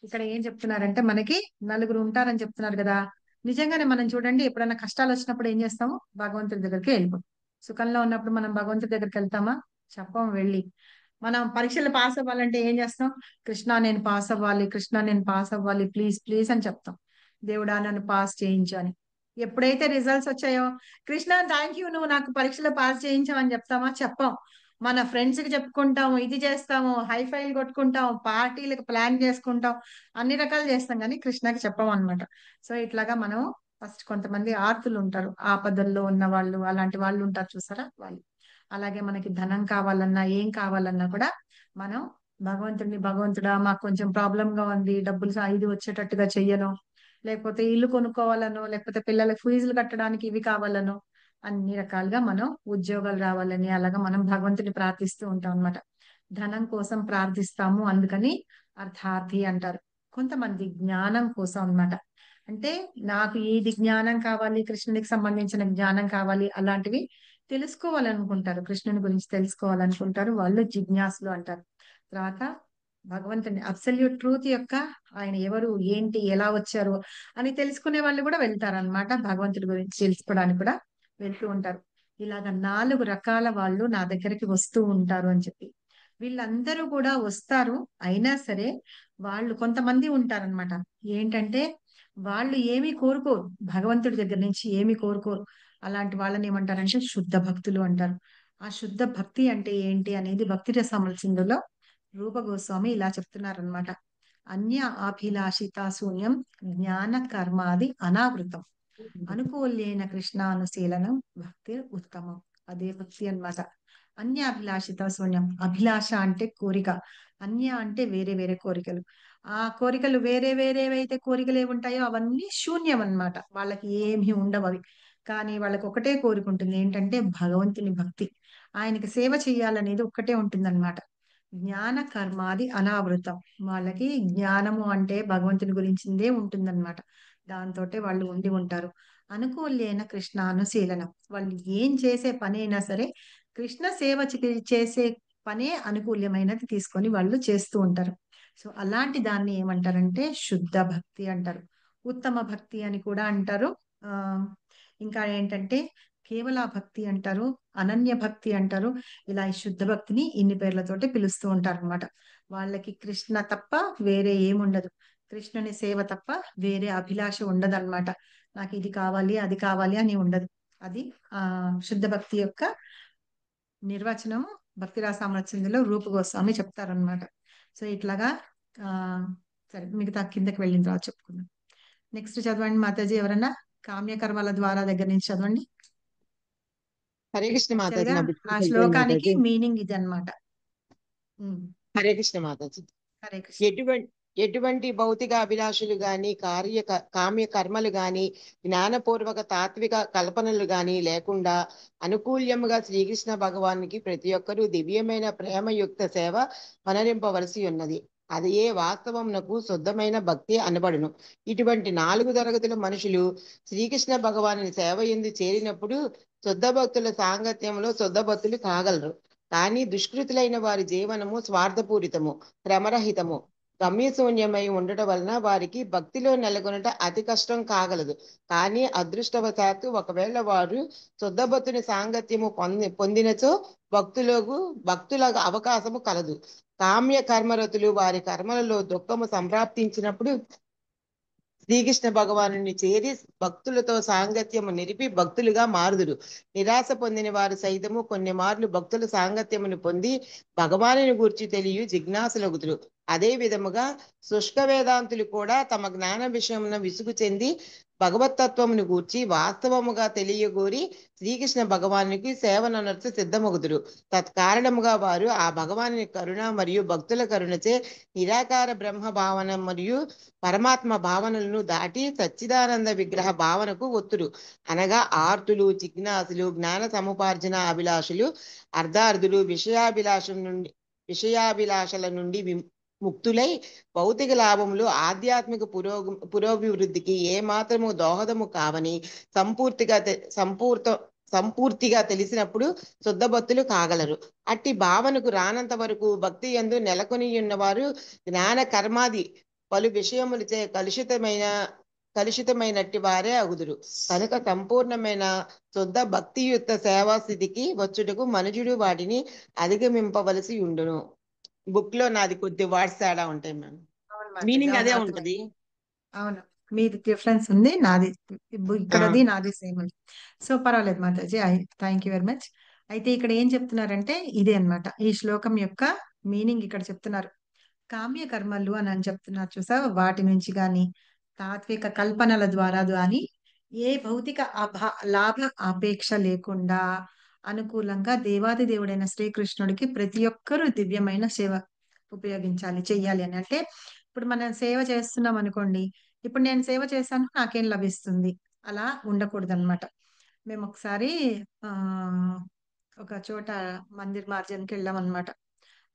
ఇక్కడ ఏం చెప్తున్నారంటే మనకి నలుగురు ఉంటారని చెప్తున్నారు కదా. నిజంగానే మనం చూడండి, ఎప్పుడైనా కష్టాలు వచ్చినప్పుడు ఏం చేస్తాము? భగవంతుడి దగ్గరికి వెళ్ళిపోతాం. సుఖంలో ఉన్నప్పుడు మనం భగవంతుడి దగ్గరికి వెళ్తామా? చెప్పం. వెళ్ళి మనం పరీక్షలు పాస్ అవ్వాలంటే ఏం చేస్తాం? కృష్ణ నేను పాస్ అవ్వాలి, కృష్ణ నేను పాస్ అవ్వాలి, ప్లీజ్ ప్లీజ్ అని చెప్తాం. దేవుడా నన్ను పాస్ చేయించు అని. ఎప్పుడైతే రిజల్ట్స్ వచ్చాయో కృష్ణ థ్యాంక్ యూ నువ్వు నాకు పరీక్షలో పాస్ చేయించావని చెప్తామా? చెప్పాం. మన ఫ్రెండ్స్ కి చెప్పుకుంటాము, ఇది చేస్తాము, హైఫైలు కొట్టుకుంటాం, పార్టీలకు ప్లాన్ చేసుకుంటాం, అన్ని రకాలు చేస్తాం, కానీ కృష్ణకి చెప్పాం అనమాట. సో ఇట్లాగా మనం ఫస్ట్ కొంతమంది ఆర్తులు ఉంటారు, ఆపదల్లో ఉన్న వాళ్ళు, అలాంటి వాళ్ళు ఉంటారు చూసారా వాళ్ళు. అలాగే మనకి ధనం కావాలన్నా ఏం కావాలన్నా కూడా మనం భగవంతుడా మాకు కొంచెం ప్రాబ్లం గా ఉంది, డబ్బులు ఇది వచ్చేటట్టుగా చెయ్యను, లేకపోతే ఇల్లు కొనుక్కోవాలనో, లేకపోతే పిల్లలకి ఫీజులు కట్టడానికి ఇవి కావాలనో, అన్ని రకాలుగా మనం ఉద్యోగాలు రావాలని అలాగా మనం భగవంతుని ప్రార్థిస్తూ ఉంటాం అన్నమాట. ధనం కోసం ప్రార్థిస్తాము, అందుకని అర్థార్థి అంటారు. కొంతమంది జ్ఞానం కోసం అన్నమాట. అంటే నాకు ఏది జ్ఞానం కావాలి, కృష్ణునికి సంబంధించిన జ్ఞానం కావాలి, అలాంటివి తెలుసుకోవాలనుకుంటారు, కృష్ణుని గురించి తెలుసుకోవాలనుకుంటారు, వాళ్ళు జిజ్ఞాసులు అంటారు. తర్వాత భగవంతుని అబ్సల్యూట్ ట్రూత్ యొక్క ఆయన ఎవరు, ఏంటి, ఎలా వచ్చారు అని తెలుసుకునే వాళ్ళు కూడా వెళ్తారు అనమాట. భగవంతుడి గురించి తెలుసుకోవడానికి కూడా వెళ్తూ ఉంటారు. ఇలాగ 4 రకాల వాళ్ళు నా దగ్గరికి వస్తూ ఉంటారు అని చెప్పి. వీళ్ళందరూ కూడా వస్తారు, అయినా సరే వాళ్ళు కొంతమంది ఉంటారనమాట. ఏంటంటే వాళ్ళు ఏమీ కోరుకోరు, భగవంతుడి దగ్గర నుంచి ఏమీ కోరుకోరు. అలాంటి వాళ్ళని ఏమంటారంటే శుద్ధ భక్తులు అంటారు. ఆ శుద్ధ భక్తి అంటే ఏంటి అనేది భక్తి రసామృతంలో రూప గోస్వామి ఇలా చెప్తున్నారనమాట. అన్య అభిలాషిత శూన్యం జ్ఞాన కర్మాది అనావృతం అనుకూల్యైన కృష్ణానుశీలనం భక్తి ఉత్తమం. అదే భక్తి అన్నమాట. అన్య అభిలాషిత శూన్యం. అభిలాష అంటే కోరిక, అన్య అంటే వేరే వేరే కోరికలు. ఆ కోరికలు వేరే వేరేవైతే కోరికలు ఏముంటాయో అవన్నీ శూన్యం అన్నమాట. వాళ్ళకి ఏమీ ఉండవు అవి. కానీ వాళ్ళకి ఒకటే కోరిక ఉంటుంది, ఏంటంటే భగవంతుని భక్తి, ఆయనకి సేవ చేయాలనేది ఒక్కటే ఉంటుందన్నమాట. జ్ఞాన కర్మాది అనావృతం. వాళ్ళకి జ్ఞానము అంటే భగవంతుని గురించిందే ఉంటుందన్నమాట. దాంతోటే వాళ్ళు ఉండి ఉంటారు. అనుకూల్యైన కృష్ణ అనుశీలనం. వాళ్ళు ఏం చేసే పని అయినా సరే కృష్ణ సేవ చేసే పనే అనుకూల్యమైనది తీసుకొని వాళ్ళు చేస్తూ ఉంటారు. సో అలాంటి దాన్ని ఏమంటారంటే శుద్ధ భక్తి అంటారు, ఉత్తమ భక్తి అని కూడా అంటారు. ఆ ఇంకా ఏంటంటే కేవల భక్తి అంటారు, అనన్య భక్తి అంటారు. ఇలా ఈ శుద్ధ భక్తిని ఇన్ని పేర్లతోటి పిలుస్తూ ఉంటారు అనమాట. వాళ్ళకి కృష్ణ తప్ప వేరే ఏముండదు, కృష్ణుని సేవ తప్ప వేరే అభిలాష ఉండదన్నమాట. నాకు ఇది కావాలి అది కావాలి అని ఉండదు. అది ఆ శుద్ధ భక్తి యొక్క నిర్వచనము భక్తిరా సామ్రాజ్యంలో రూప గోస్వామి చెప్తారనమాట. సో ఇట్లాగా ఆ సరే, మిగతా కిందకి వెళ్ళిన తర్వాత చెప్పుకుందాం. నెక్స్ట్ చదవండి మాతాజీ, ఎవరన్నా కామ్యకర్మల ద్వారా దగ్గర నుంచి చదవండి. హరే కృష్ణ మాతాజీ. యాక్చువల్గా నా ఆ బుక్కి వెళ్ళిపోయింది శ్లోకానికి మాతాజీ. మీనింగ్ ఇది అనమాట. హరే కృష్ణ మాతాజీ. హరే కృష్ణ. ఎటువంటి భౌతిక అభిలాషలు గాని, కామ్య కర్మలు గాని, జ్ఞానపూర్వక తాత్విక కల్పనలు గాని లేకుండా అనుకూల్యముగా శ్రీకృష్ణ భగవానికి ప్రతి ఒక్కరూ దివ్యమైన ప్రేమయుక్త సేవ మనరింపవలసి ఉన్నది. అది ఏ వాస్తవమునకు శుద్ధమైన భక్తి అనబడును. ఇటువంటి 4 తరగతుల మనుషులు శ్రీకృష్ణ భగవాని సేవ ఎందు చేరినప్పుడు శుద్ధ భక్తుల సాంగత్యంలో శుద్ధ భక్తులు కాగలరు. కానీ దుష్కృతులైన వారి జీవనము స్వార్థపూరితము, క్రమరహితము, గమ్యశూన్యమై ఉండటం వలన వారికి భక్తిలో నెలకొనట అతి కష్టం కాగలదు. కానీ అదృష్టవశాత్తు ఒకవేళ వారు శుద్ధ భక్తుని సాంగత్యము పొందినచో భక్తులకు అవకాశము కలదు. కామ్య కర్మరతులు వారి కర్మలలో దుఃఖము సంప్రాప్తించినప్పుడు శ్రీకృష్ణ భగవాను చేరి భక్తులతో సాంగత్యము నిలిపి భక్తులుగా మారుదురు. నిరాశ పొందిన వారు సైతము కొన్ని మార్లు భక్తుల సాంగత్యమును పొంది భగవానుని గూర్చి తెలియ జిజ్ఞాసులగుదురు. అదే విధముగా శుష్క వేదాంతులు కూడా తమ జ్ఞాన విషయమున విసుగు చెంది భగవతత్వమును గూర్చి వాస్తవముగా తెలియగోరి శ్రీకృష్ణ భగవానికి సేవననర్చు సిద్ధమగుదురు. తత్కారణముగా వారు ఆ భగవాని కరుణ మరియు భక్తుల కరుణచే నిరాకార బ్రహ్మ భావన మరియు పరమాత్మ భావనలను దాటి సచ్చిదానంద విగ్రహ భావనకు ఒత్తురు. అనగా ఆర్తులు, జిజ్ఞాసులు, జ్ఞాన సముపార్జన అభిలాషులు, అర్ధార్థులు విషయాభిలాషల నుండి ముక్తులై భౌతిక లాభములు ఆధ్యాత్మిక పురోభివృద్ధికి ఏమాత్రము దోహదము కావని సంపూర్తిగా తెలిసినప్పుడు శుద్ధ భక్తులు కాగలరు. అట్టి భావనకు రానంత వరకు భక్తి యందు నెలకొని ఉన్నవారు జ్ఞాన కర్మాది పలు విషయములచే కలుషితమైనట్టి వారే అగుదురు. కనుక సంపూర్ణమైన శుద్ధ భక్తియుక్త సేవా స్థితికి వచ్చుటకు మనుజుడు వాటిని అధిగమింపవలసి ఉండును. బుక్ లో నాది కొద్ది వర్డ్స్ తేడా ఉంటాయి మ్యామ్, మీనింగ్ అదే ఉంటది. అవును, మీది డిఫరెన్స్ ఉంది, నాది ఇక్కడది నాది సేమ్ ఉంది. సో పర్వాలేదు Mataji, thank you very much. అయితే ఇక్కడ ఏం చెప్తున్నారంటే ఇదే అన్నమాట, ఈ శ్లోకం యొక్క మీనింగ్ ఇక్కడ చెప్తున్నారు. కామ్య కర్మలు అని చెప్తున్నారు చూసా, వాటి నుంచి గాని తాత్విక కల్పనల ద్వారా గాని ఏ భౌతిక లాభ అపేక్ష లేకుండా అనుకూలంగా దేవాది దేవుడైన శ్రీకృష్ణుడికి ప్రతి ఒక్కరూ దివ్యమైన సేవ ఉపయోగించాలి, చెయ్యాలి అని. అంటే ఇప్పుడు మనం సేవ చేస్తున్నాం అనుకోండి, ఇప్పుడు నేను సేవ చేశాను నాకేం లభిస్తుంది, అలా ఉండకూడదు అనమాట. మేము ఒకసారి ఒక చోట మందిర్ మార్జన్కి వెళ్ళాం అనమాట.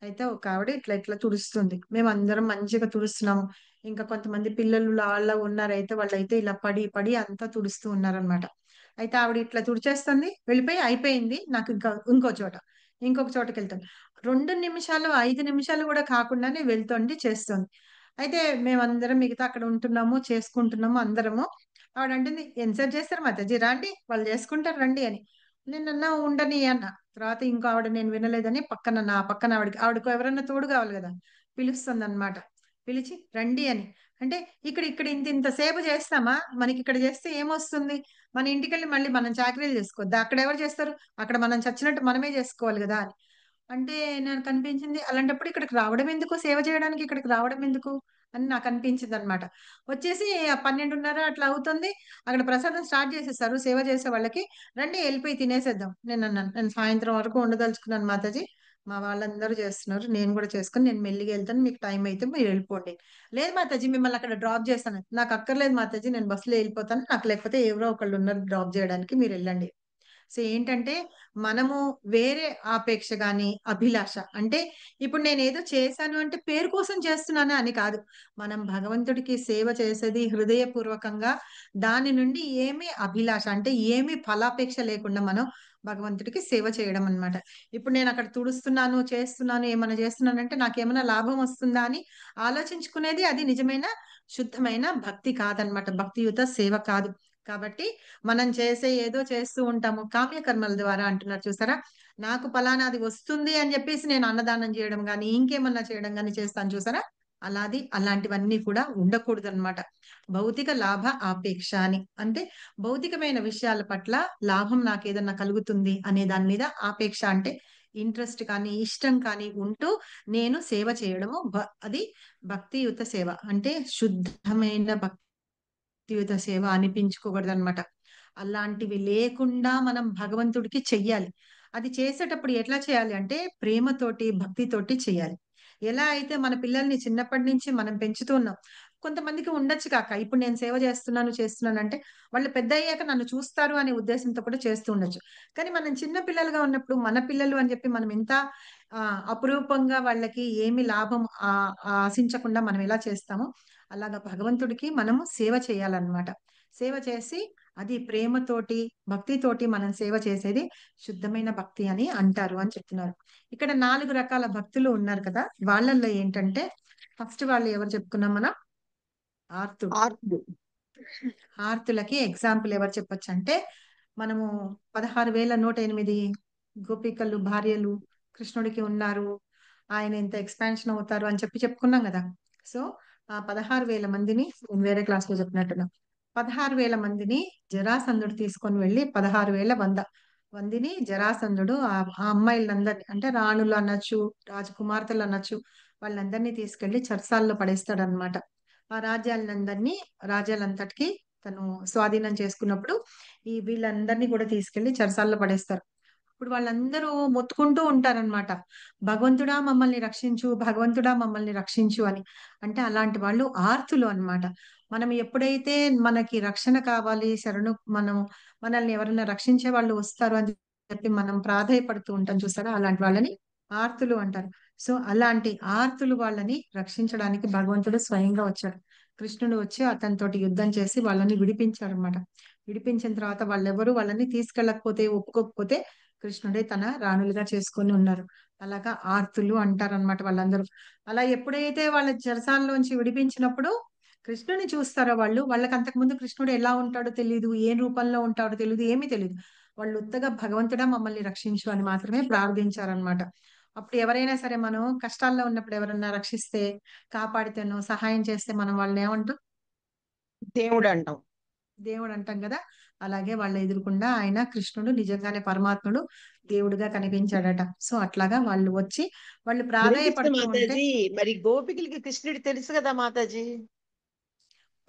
అయితే ఒక ఆవిడ ఇట్లా ఇట్లా తుడుస్తుంది, మేము అందరం మంచిగా తుడుస్తున్నాము. ఇంకా కొంతమంది పిల్లలు వాళ్ళ ఉన్నారు, అయితే వాళ్ళైతే ఇలా పడి పడి అంతా తుడుస్తూ ఉన్నారనమాట. అయితే ఆవిడ ఇట్లా తుడిచేస్తుంది, వెళ్ళిపోయి అయిపోయింది. నాకు ఇంకొక చోటకి వెళ్తాను. 2 నిమిషాలు 5 నిమిషాలు కూడా కాకుండానే వెళ్తుంది, చేస్తుంది. అయితే మేమందరం మిగతా అక్కడ ఉంటున్నాము, చేసుకుంటున్నాము అందరము. ఆవిడ అంటుంది, ఎంతసేపు చేస్తారు మాతాజీ, రండి వాళ్ళు చేసుకుంటారు రండి అని. నేనన్నా ఉండని అన్న. తర్వాత ఇంకో ఆవిడ నేను వినలేదని నా పక్కన ఆవిడకు ఎవరైనా తోడు కావాలి కదా, పిలుస్తుంది అనమాట. పిలిచి రండి అని. అంటే ఇక్కడ ఇక్కడ ఇంత ఇంత సేవ చేస్తామా, మనకి ఇక్కడ చేస్తే ఏమొస్తుంది? మన ఇంటికెళ్ళి మళ్ళీ మనం చాకరీలు చేసుకోవద్దా? అక్కడ ఎవరు చేస్తారు? అక్కడ మనం చచ్చినట్టు మనమే చేసుకోవాలి కదా అని. అంటే నాకు అనిపించింది, అలాంటప్పుడు ఇక్కడికి రావడం ఎందుకు, సేవ చేయడానికి ఇక్కడికి రావడం ఎందుకు అని నాకు అనిపించింది అనమాట. వచ్చేసి 12:30 అట్లా అవుతుంది, అక్కడ ప్రసాదం స్టార్ట్ చేసేస్తారు సేవ చేసే వాళ్ళకి. రండి వెళ్ళిపోయి తినేసేద్దాం. నేను అన్నాను, నేను సాయంత్రం వరకు ఉండదలుచుకున్నాను మాతాజీ, మా వాళ్ళందరూ చేస్తున్నారు, నేను కూడా చేసుకుని నేను మెల్లిగా వెళ్తాను, మీకు టైం అయితే మీరు వెళ్ళిపోండి. లేదు మాతాజీ మిమ్మల్ని అక్కడ డ్రాప్ చేస్తాను. నాకు అక్కర్లేదు మాతాజీ, నేను బస్సులో వెళ్ళిపోతాను, నాకు లేకపోతే ఎవరో ఒకళ్ళు ఉన్నారు డ్రాప్ చేయడానికి, మీరు వెళ్ళండి. సో ఏంటంటే మనము వేరే ఆపేక్ష గాని అభిలాష, అంటే ఇప్పుడు నేను ఏదో చేశాను అంటే పేరు కోసం చేస్తున్నాను అని కాదు. మనం భగవంతుడికి సేవ చేసేది హృదయపూర్వకంగా, దాని నుండి ఏమి అభిలాష అంటే ఏమి ఫలాపేక్ష లేకుండా మనం భగవంతుడికి సేవ చేయడం అన్నమాట. ఇప్పుడు నేను అక్కడ తుడుస్తున్నాను, చేస్తున్నాను, ఏమైనా చేస్తున్నానంటే నాకేమైనా లాభం వస్తుందా అని ఆలోచించుకునేది అది నిజమైన శుద్ధమైన భక్తి కాదనమాట, భక్తియుత సేవ కాదు. కాబట్టి మనం చేసే ఏదో చేస్తూ ఉంటాము కామ్యకర్మల ద్వారా అంటున్నారు చూసారా. నాకు ఫలానాది వస్తుంది అని చెప్పేసి నేను అన్నదానం చేయడం గాని ఇంకేమన్నా చేయడం గాని చేస్తాను చూసారా, అలాంటివన్నీ కూడా ఉండకూడదు అనమాట. భౌతిక లాభ ఆపేక్ష అని అంటే భౌతికమైన విషయాల పట్ల లాభం నాకు ఏదన్నా కలుగుతుంది అనే దాని మీద ఆపేక్ష అంటే ఇంట్రెస్ట్ కానీ ఇష్టం కానీ ఉంటూ నేను సేవ చేయడము అది భక్తియుత సేవ అంటే శుద్ధమైన భక్తియుత సేవ అనిపించుకోకూడదు అనమాట. అలాంటివి లేకుండా మనం భగవంతుడికి చెయ్యాలి. అది చేసేటప్పుడు ఎట్లా చేయాలి అంటే ప్రేమతోటి భక్తితోటి చేయాలి. ఎలా అయితే మన పిల్లల్ని చిన్నప్పటి నుంచి మనం పెంచుతూ ఉన్నాం. కొంతమందికి ఉండొచ్చు కాక, ఇప్పుడు నేను సేవ చేస్తున్నాను అంటే వాళ్ళు పెద్ద అయ్యాక నన్ను చూస్తారు అనే ఉద్దేశంతో కూడా చేస్తూ ఉండొచ్చు. కానీ మనం చిన్న పిల్లలుగా ఉన్నప్పుడు మన పిల్లలు అని చెప్పి మనం ఎంత అపురూపంగా వాళ్ళకి ఏమి లాభం ఆశించకుండా మనం ఎలా చేస్తామో అలాగా భగవంతుడికి మనము సేవ చేయాలన్నమాట. సేవ చేసి అది ప్రేమతోటి భక్తితోటి మనం సేవ చేసేది శుద్ధమైన భక్తి అని అంటారు అని చెప్తున్నారు. ఇక్కడ 4 రకాల భక్తులు ఉన్నారు కదా, వాళ్ళల్లో ఏంటంటే ఫస్ట్ వాళ్ళు ఎవరు చెప్పుకున్నాం మనం, ఆర్తుడు. ఆర్తుడు. ఆర్తులకి ఎగ్జాంపుల్ ఎవరు చెప్పొచ్చు అంటే మనము 16,108 గోపికలు భార్యలు కృష్ణుడికి ఉన్నారు, ఆయన ఇంత ఎక్స్పాన్షన్ అవుతారు అని చెప్పుకున్నాం కదా. సో ఆ 16,000 మందిని నేను వేరే క్లాస్ లో చెప్పినట్టున్నా, 16,000 మందిని జరాసంధుడు తీసుకొని వెళ్ళి 16,100 మందిని జరాసంధుడు ఆ అమ్మాయిలందరినీ అంటే రాణులు అనొచ్చు రాజకుమార్తెలు అనొచ్చు వాళ్ళందరినీ తీసుకెళ్లి చెరసాల్లో పడేస్తాడు అనమాట. ఆ రాజ్యాలంతటికి తను స్వాధీనం చేసుకున్నప్పుడు ఈ వీళ్ళందరినీ కూడా తీసుకెళ్లి చెరసాల్లో పడేస్తారు. ఇప్పుడు వాళ్ళందరూ మొత్తుకుంటూ ఉంటారనమాట, భగవంతుడా మమ్మల్ని రక్షించు, భగవంతుడా మమ్మల్ని రక్షించు అని. అంటే అలాంటి వాళ్ళు ఆర్తులు అన్నమాట. మనం ఎప్పుడైతే మనకి రక్షణ కావాలి, మనల్ని ఎవరైనా రక్షించే వాళ్ళు వస్తారు అని చెప్పి మనం ప్రాధేయపడుతూ ఉంటాం చూసారా, అలాంటి వాళ్ళని ఆర్తులు అంటారు. సో అలాంటి ఆర్తులు వాళ్ళని రక్షించడానికి భగవంతుడు స్వయంగా వచ్చాడు. కృష్ణుడు వచ్చి అతనితోటి యుద్ధం చేసి వాళ్ళని విడిపించాడు అనమాట. విడిపించిన తర్వాత వాళ్ళని తీసుకెళ్ళకపోతే ఒప్పుకోకపోతే కృష్ణుడే తన రాణులుగా చేసుకొని ఉన్నారు. అలాగా ఆర్తులు అంటారనమాట వాళ్ళందరూ. అలా ఎప్పుడైతే వాళ్ళ చెరసాల్లోంచి విడిపించినప్పుడు కృష్ణుని చూస్తారో వాళ్ళకి అంతకుముందు కృష్ణుడు ఎలా ఉంటాడో తెలియదు, ఏ రూపంలో ఉంటాడో తెలియదు, ఏమీ తెలియదు. వాళ్ళు ఉత్తగా భగవంతుడా మమ్మల్ని రక్షించు అని మాత్రమే ప్రార్థించారనమాట. అప్పుడు ఎవరైనా సరే మనం కష్టాల్లో ఉన్నప్పుడు ఎవరన్నా రక్షిస్తే కాపాడితేనో సహాయం చేస్తే మనం వాళ్ళని ఏమంటాం, దేవుడు అంటాం. దేవుడు అంటాం కదా. అలాగే వాళ్ళ ఎదురుకుండా ఆయన కృష్ణుడు నిజంగానే పరమాత్ముడు దేవుడిగా కనిపించాడట. సో అట్లాగా వాళ్ళు వచ్చి వాళ్ళు ప్రాధాయపడుతూ ఉంటే మాతాజీ మరి గోపికలకి కృష్ణుడు తెలుసు కదా మాతాజీ.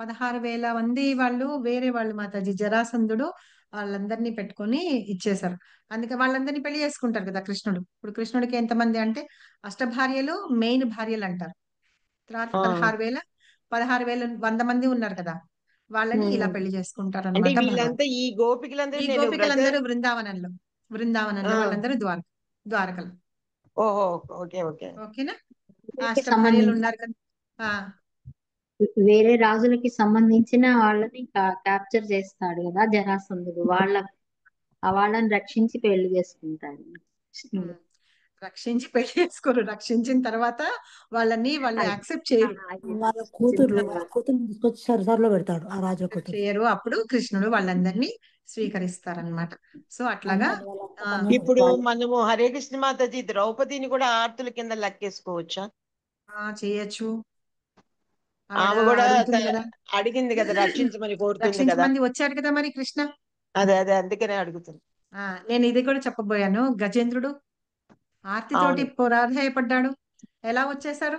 16,000 మంది వాళ్ళు వేరే వాళ్ళు మాతాజీ, జరాసంధుడు వాళ్ళందరినీ పెట్టుకొని ఇచ్చేశారు. అందుకే వాళ్ళందరినీ పెళ్లి చేసుకుంటారు కదా కృష్ణుడు. ఇప్పుడు కృష్ణుడికి ఎంతమంది అంటే అష్టభార్యలు మెయిన్ భార్యలు అంటారు. తర్వాత 16,100 మంది ఉన్నారు కదా, వాళ్ళని ఇలా పెళ్లి చేసుకుంటారు అంటే అనమాట. వీళ్ళంతా ఈ గోపికలందరూ బృందావనంలో వాళ్ళందరూ ద్వారకలు. ఓహో ఓకే ఓకే ఓకేనా. అష్టభార్యలు ఉన్నారు కదా. వేరే రాజులకి సంబంధించిన వాళ్ళని క్యాప్చర్ చేస్తాడు కదా జరాసంధుడు, వాళ్ళని రక్షించి పెళ్లి చేసుకుంటాడు. రక్షించి పెళ్లి చేసుకోరు, రక్షించిన తర్వాత వాళ్ళు యాక్సెప్ట్ చేయరు. వాళ్ళ కూతురు తీసుకొచ్చి సరసాల్లో పెడతాడు ఆ రాజు కూతురు. చేయరు. అప్పుడు కృష్ణుడు వాళ్ళందరినీ స్వీకరిస్తారనమాట. సో అట్లాగా ఇప్పుడు మనము హరే కృష్ణ మాతాజీ ద్రౌపదిని కూడా ఆర్తుల కింద లెక్కేసుకోవచ్చా? చేయొచ్చు. ఆమె కూడా అడుగుతుంది కదా, అడిగింది కదా, రక్షించమని కోరుతుంది కదా. రక్షించమంది వచ్చాడు కదా మరి కృష్ణ. అదే అదే అందుకనే అడుగుతుంది. నేను ఇది కూడా చెప్పబోయాను. గజేంద్రుడు ఆర్తితోటి ప్రాధేయపడ్డాడు. ఎలా వచ్చేసారు?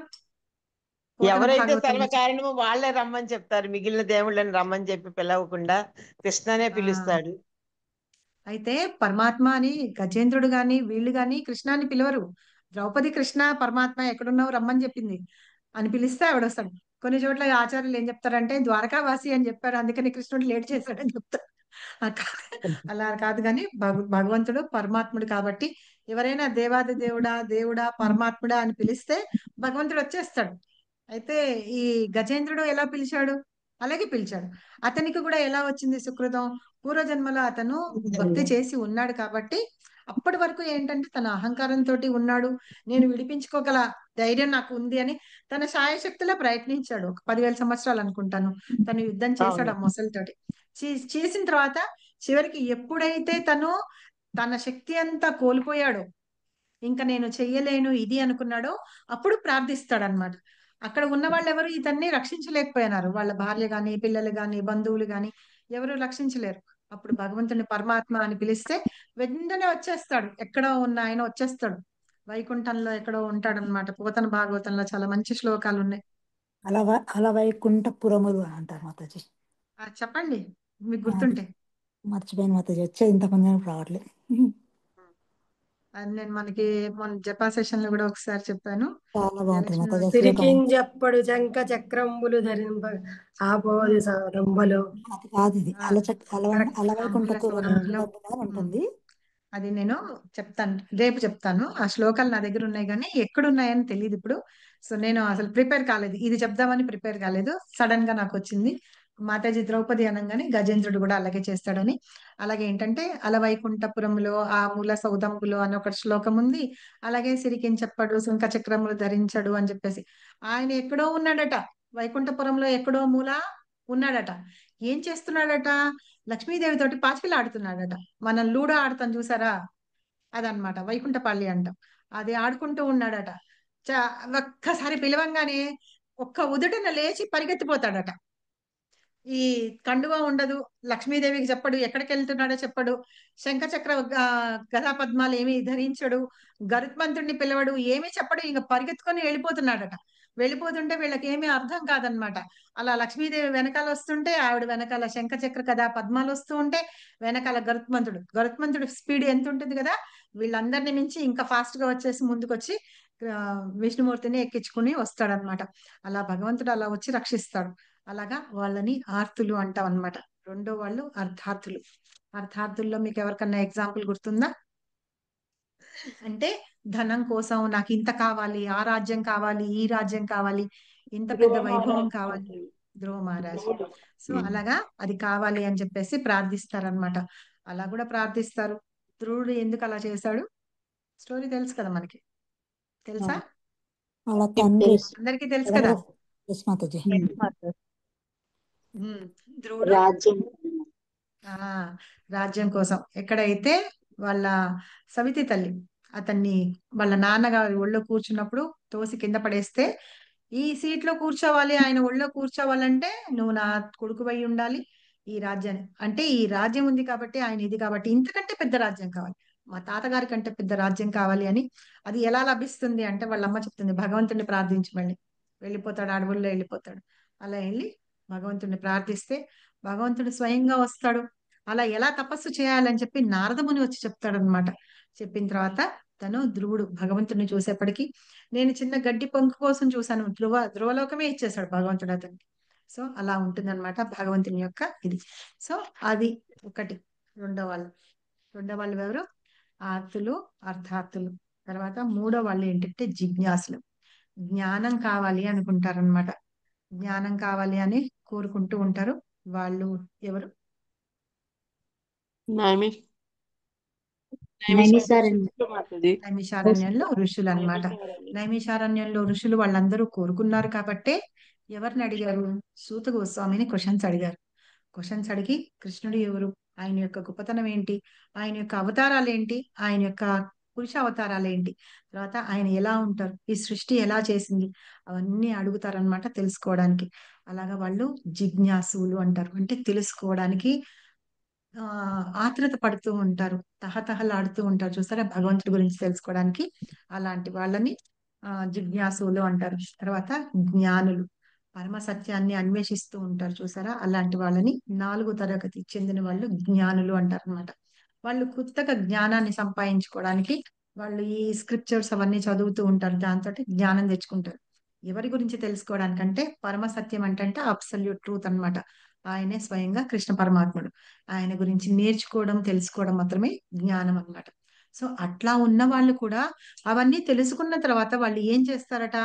ఎవరైతే సర్వకారణమో వాళ్ళే రమ్మని చెప్తారు, మిగిలిన దేవుళ్ళని రమ్మని చెప్పి పిలవకుండా కృష్ణనే పిలుస్తాడు. అయితే పరమాత్మ అని గజేంద్రుడు గాని వీళ్ళు గాని కృష్ణాన్ని పిలవరు. ద్రౌపది కృష్ణ పరమాత్మ ఎక్కడున్నావు రమ్మని చెప్పింది అని పిలిస్తే ఆవిడొస్తాడు. కొన్ని చోట్ల ఆచార్యులు ఏం చెప్తారంటే ద్వారకావాసి అని చెప్పారు, అందుకని కృష్ణుడు లేట్ చేశాడని చెప్తారు. అలా కాదు కానీ భగవంతుడు పరమాత్ముడు కాబట్టి ఎవరైనా దేవాది దేవుడా దేవుడా పరమాత్ముడా అని పిలిస్తే భగవంతుడు వచ్చేస్తాడు. అయితే ఈ గజేంద్రుడు ఎలా పిలిచాడు? అలాగే పిలిచాడు. అతనికి కూడా ఎలా వచ్చింది సుకృతం? పూర్వజన్మలో అతను భక్తి చేసి ఉన్నాడు కాబట్టి అప్పటి వరకు ఏంటంటే తన అహంకారంతో ఉన్నాడు. నేను విడిపించుకోగల ధైర్యం నాకు ఉంది అని తన శాయశక్తిలో ప్రయత్నించాడు. ఒక 10,000 సంవత్సరాలు అనుకుంటాను తను యుద్ధం చేశాడు ఆ మొసలితోటి. చేసిన తర్వాత చివరికి ఎప్పుడైతే తను తన శక్తి అంతా కోల్పోయాడో, ఇంకా నేను చెయ్యలేను ఇది అనుకున్నాడో, అప్పుడు ప్రార్థిస్తాడు అనమాట. అక్కడ ఉన్న వాళ్ళు ఎవరు ఇతన్ని రక్షించలేకపోయినారు. వాళ్ళ భార్య గాని పిల్లలు గాని బంధువులు గాని ఎవరు రక్షించలేరు. అప్పుడు భగవంతుని పరమాత్మ అని పిలిస్తే వెంటనే వచ్చేస్తాడు. ఎక్కడో ఉన్న ఆయన వచ్చేస్తాడు. వైకుంఠంలో ఎక్కడో ఉంటాడు అనమాట. పోతన భాగవతంలో చాలా మంచి శ్లోకాలు ఉన్నాయి. అలా వైకుంఠపురములు అంటారు మాతాజీ. చెప్పండి మీకు గుర్తుంటే. మర్చిపోయిన మాతాజీ, వచ్చే ఇంతమంది రావట్లేదు. అది నేను మనకి మన జపా సెషన్ లో కూడా ఒకసారి చెప్పాను. చాలా బాగుంటుంది. తిరికింజప్పుడు శంఖ చక్రంబులు ధరింప ఆపోది సారంబలు. అది కాదు, ఇది ఉంటుంది. అది నేను చెప్తాను, రేపు చెప్తాను. ఆ శ్లోకాలు నా దగ్గర ఉన్నాయి కానీ ఎక్కడున్నాయని తెలియదు ఇప్పుడు. సో నేను అసలు ప్రిపేర్ కాలేదు, ఇది చెప్దామని ప్రిపేర్ కాలేదు. సడన్ గా నాకు వచ్చింది. మాతాజీ ద్రౌపది అనగానే గజేంద్రుడు కూడా అలాగే చేస్తాడని. అలాగే ఏంటంటే అలవైకుంఠపురంలో ఆ మూల సౌదంబులో అని ఒక శ్లోకం ఉంది. అలాగే సిరికించెప్పడు శంఖ చక్రములు ధరించడు అని చెప్పేసి ఆయన ఎక్కడో ఉన్నాడట, వైకుంఠపురంలో ఎక్కడో మూల ఉన్నాడట. ఏం చేస్తున్నాడట? లక్ష్మీదేవి తోటి పాచికలు ఆడుతున్నాడట. మనం లూడో ఆడతాం చూసారా, అదనమాట వైకుంఠపల్లి అంటాం. అది ఆడుకుంటూ ఉన్నాడట. ఒక్కసారి పిలవంగానే ఒక్క ఉదుటన లేచి పరిగెత్తిపోతాడట. ఈ కండువా ఉండదు, లక్ష్మీదేవికి చెప్పడు, ఎక్కడికి వెళ్తున్నాడో చెప్పడు, శంఖచక్ర గదా పద్మాలు ఏమి ధరించడు, గరుత్మంతుడిని పిలవడు, ఏమీ చెప్పడు. ఇంకా పరిగెత్తుకొని వెళ్ళిపోతున్నాడట. వెళ్ళిపోతుంటే వీళ్ళకి ఏమీ అర్థం కాదనమాట. అలా లక్ష్మీదేవి వెనకాల వస్తుంటే ఆవిడ వెనకాల శంఖచక్ర కథా పద్మాలు వస్తూ ఉంటే వెనకాల గరుత్మంతుడు స్పీడ్ ఎంత ఉంటుంది కదా, వీళ్ళందరినీ మించి ఇంకా ఫాస్ట్ గా వచ్చేసి ముందుకొచ్చి విష్ణుమూర్తిని ఎక్కించుకుని వస్తాడనమాట. అలా భగవంతుడు అలా వచ్చి రక్షిస్తాడు. అలాగా వాళ్ళని ఆర్తులు అంటాం అనమాట. రెండో వాళ్ళు అర్థార్థులు. అర్థార్థుల్లో మీకు ఎవరికన్నా ఎగ్జాంపుల్ గుర్తుందా? అంటే ధనం కోసం నాకు ఇంత కావాలి, ఆ రాజ్యం కావాలి, ఈ రాజ్యం కావాలి, ఇంత పెద్ద వైభవం కావాలి, ధ్రువ మహారాజ్. సో అలాగా అది కావాలి అని చెప్పేసి ప్రార్థిస్తారనమాట. అలా కూడా ప్రార్థిస్తారు. ధ్రువుడు ఎందుకు అలా చేశాడు స్టోరీ తెలుసు కదా మనకి, తెలుసా? అందరికీ తెలుసు కదా. ధ్రువుడు రాజ్యం కోసం ఎక్కడైతే వాళ్ళ సవితి తల్లి అతన్ని వాళ్ళ నాన్నగారి ఒళ్ళో కూర్చున్నప్పుడు తోసి కింద పడేస్తే, ఈ సీట్ లో కూర్చోవాలి, ఆయన ఒళ్ళో కూర్చోవాలంటే నువ్వు నా కొడుకువై ఉండాలి, ఈ రాజ్యాన్ని అంటే ఈ రాజ్యం ఉంది కాబట్టి ఆయన ఇది కాబట్టి ఇంతకంటే పెద్ద రాజ్యం కావాలి, మా తాతగారి కంటే పెద్ద రాజ్యం కావాలి అని. అది ఎలా లభిస్తుంది అంటే వాళ్ళ అమ్మ చెప్తుంది, భగవంతుడిని ప్రార్థించమని. వెళ్ళిపోతాడు, అడవుల్లో వెళ్ళిపోతాడు. అలా వెళ్ళి భగవంతుడిని ప్రార్థిస్తే భగవంతుడు స్వయంగా వస్తాడు. అలా ఎలా తపస్సు చేయాలని చెప్పి నారదముని వచ్చి చెప్తాడు అనమాట. చెప్పిన తర్వాత తను ధ్రువుడు భగవంతుడిని చూసేప్పటికీ, నేను చిన్న గడ్డి పొంకు కోసం చూశాను, ధ్రువలోకమే ఇచ్చేసాడు భగవంతుడు అతనికి. సో అలా ఉంటుందన్నమాట భగవంతుని యొక్క ఇది. సో అది ఒకటి. రెండో వాళ్ళు ఎవరు? ఆర్తులు, అర్థార్థులు. తర్వాత మూడో వాళ్ళు ఏంటంటే జిజ్ఞాసులు. జ్ఞానం కావాలి అనుకుంటారనమాట. జ్ఞానం కావాలి అని కోరుకుంటూ ఉంటారు. వాళ్ళు ఎవరు? నైమిషారణ్యంలో ఋషులు అన్నమాట. నైమిషారణ్యంలో ఋషులు వాళ్ళందరూ కోరుకున్నారు కాబట్టే ఎవరిని అడిగారు? సూత గోస్వామిని క్వశ్చన్స్ అడిగారు. క్వశ్చన్స్ అడిగి, కృష్ణుడు ఎవరు, ఆయన యొక్క గొప్పతనం ఏంటి, ఆయన యొక్క అవతారాలు ఏంటి, ఆయన యొక్క పురుష అవతారాలు ఏంటి, తర్వాత ఆయన ఎలా ఉంటారు, ఈ సృష్టి ఎలా చేసింది, అవన్నీ అడుగుతారనమాట తెలుసుకోవడానికి. అలాగా వాళ్ళు జిజ్ఞాసులు అంటారు, అంటే తెలుసుకోవడానికి ఆ ఆత్రుత పడుతూ ఉంటారు, తహతహలాడుతూ ఉంటారు చూసారా భగవంతుడి గురించి తెలుసుకోవడానికి. అలాంటి వాళ్ళని జిజ్ఞాసులు అంటారు. తర్వాత జ్ఞానులు, పరమ సత్యాన్ని అన్వేషిస్తూ ఉంటారు చూసారా, అలాంటి వాళ్ళని 4వ తరగతి చెందిన వాళ్ళు జ్ఞానులు అంటారు అనమాట. వాళ్ళు కొత్తగా జ్ఞానాన్ని సంపాదించుకోవడానికి వాళ్ళు ఈ స్క్రిప్చర్స్ అవన్నీ చదువుతూ ఉంటారు, దాంతో జ్ఞానం తెచ్చుకుంటారు. ఎవరి గురించి తెలుసుకోవడానికంటే పరమ సత్యం అంటే అబ్సల్యూట్ ట్రూత్ అన్నమాట. ఆయనే స్వయంగా కృష్ణ పరమాత్ముడు. ఆయన గురించి నేర్చుకోవడం తెలుసుకోవడం మాత్రమే జ్ఞానం అన్నమాట. సో అట్లా ఉన్న వాళ్ళు కూడా అవన్నీ తెలుసుకున్న తర్వాత వాళ్ళు ఏం చేస్తారట,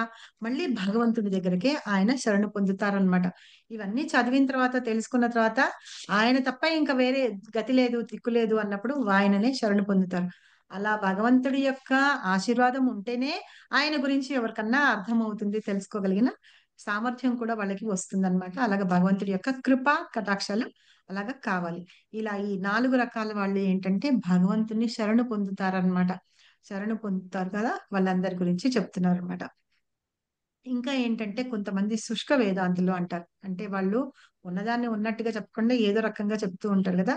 మళ్ళీ భగవంతుడి దగ్గరకే ఆయన శరణు పొందుతారనమాట. ఇవన్నీ చదివిన తర్వాత తెలుసుకున్న తర్వాత ఆయన తప్ప ఇంకా వేరే గతి లేదు దిక్కు లేదు అన్నప్పుడు ఆయననే శరణు పొందుతారు. అలా భగవంతుడి యొక్క ఆశీర్వాదం ఉంటేనే ఆయన గురించి ఎవరికన్నా అర్థమవుతుంది, తెలుసుకోగలిగిన సామర్థ్యం కూడా వాళ్ళకి వస్తుందన్నమాట. అలాగే భగవంతుడి యొక్క కృప కటాక్షాలు అలాగా కావాలి. ఇలా ఈ 4 రకాల వాళ్ళు ఏంటంటే భగవంతుని శరణు పొందుతారనమాట. శరణు పొందుతారు కదా, వాళ్ళందరి గురించి చెప్తున్నారు అనమాట. ఇంకా ఏంటంటే కొంతమంది శుష్క వేదాంతులు అంటారు, అంటే వాళ్ళు ఉన్నదాన్ని ఉన్నట్టుగా చెప్పకుండా ఏదో రకంగా చెప్తూ ఉంటారు కదా.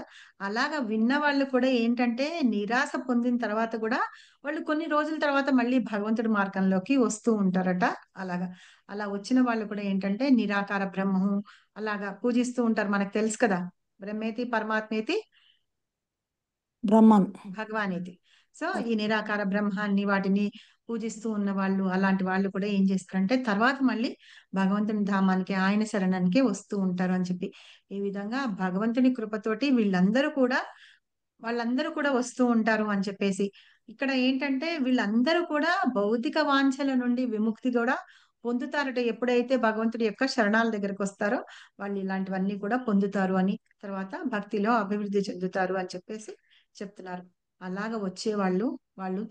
అలాగా విన్న వాళ్ళు కూడా ఏంటంటే నిరాశ పొందిన తర్వాత కూడా వాళ్ళు కొన్ని రోజుల తర్వాత మళ్ళీ భగవంతుడి మార్గంలోకి వస్తూ ఉంటారట. అలాగా అలా వచ్చిన వాళ్ళు కూడా ఏంటంటే నిరాకార బ్రహ్మము అలాగా పూజిస్తూ ఉంటారు. మనకు తెలుసు కదా, బ్రహ్మేతి పరమాత్మేతి బ్రహ్మం. భగవానేతి. సో ఈ నిరాకార బ్రహ్మాన్ని వాటిని పూజిస్తూ ఉన్న వాళ్ళు, అలాంటి వాళ్ళు కూడా ఏం చేస్తారంటే తర్వాత మళ్ళీ భగవంతుని ధామానికి ఆయన శరణానికి వస్తూ ఉంటారు అని చెప్పి. ఈ విధంగా భగవంతుని కృపతోటి వాళ్ళందరూ కూడా వస్తూ ఉంటారు అని చెప్పేసి. ఇక్కడ ఏంటంటే వీళ్ళందరూ కూడా భౌతిక వాంఛల నుండి విముక్తి కూడా పొందుతారట ఎప్పుడైతే భగవంతుడి యొక్క శరణాల దగ్గరకు వస్తారో వాళ్ళు ఇలాంటివన్నీ కూడా పొందుతారు అని, తర్వాత భక్తిలో అభివృద్ధి చెందుతారు అని చెప్పేసి చెప్తున్నారు. అలాగ వచ్చే వాళ్ళు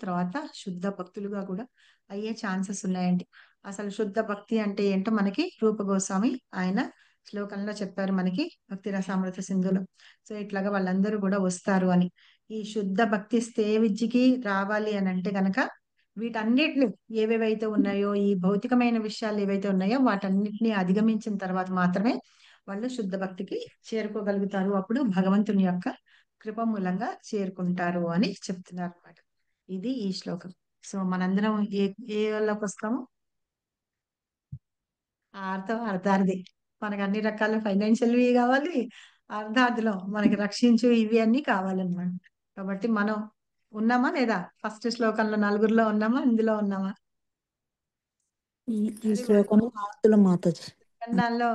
తర్వాత శుద్ధ భక్తులుగా కూడా అయ్యే ఛాన్సెస్ ఉన్నాయండి. అసలు శుద్ధ భక్తి అంటే ఏంటో మనకి రూప గోస్వామి ఆయన శ్లోకంలో చెప్పారు మనకి భక్తి రసామృత సింధులో. సో ఇట్లాగా వాళ్ళందరూ కూడా వస్తారు అని. ఈ శుద్ధ భక్తి స్థేవిద్యకి రావాలి అని అంటే గనక వీటన్నిటిని ఏవేవైతే ఉన్నాయో, ఈ భౌతికమైన విషయాలు ఏవైతే ఉన్నాయో వాటన్నిటిని అధిగమించిన తర్వాత మాత్రమే వాళ్ళు శుద్ధ భక్తికి చేరుకోగలుగుతారు. అప్పుడు భగవంతుని యొక్క కృప మూలంగా చేరుకుంటారు అని చెప్తున్నారు అన్నమాట. ఇది ఈ శ్లోకం. సో మనందరం ఏ వాళ్ళకి వస్తాము, అర్థార్థి. మనకు అన్ని రకాల ఫైనాన్షియల్వి కావాలి, అర్థార్థిలో మనకి రక్షించు ఇవి అన్ని కావాలన్నమాట. కాబట్టి మనం ఉన్నామా లేదా, ఫస్ట్ శ్లోకంలో 4లో ఉన్నామా, ఇందులో ఉన్నామా? ఈ శ్లోకంలో ఆర్తులు మాతాజీ, ఖండాల్లో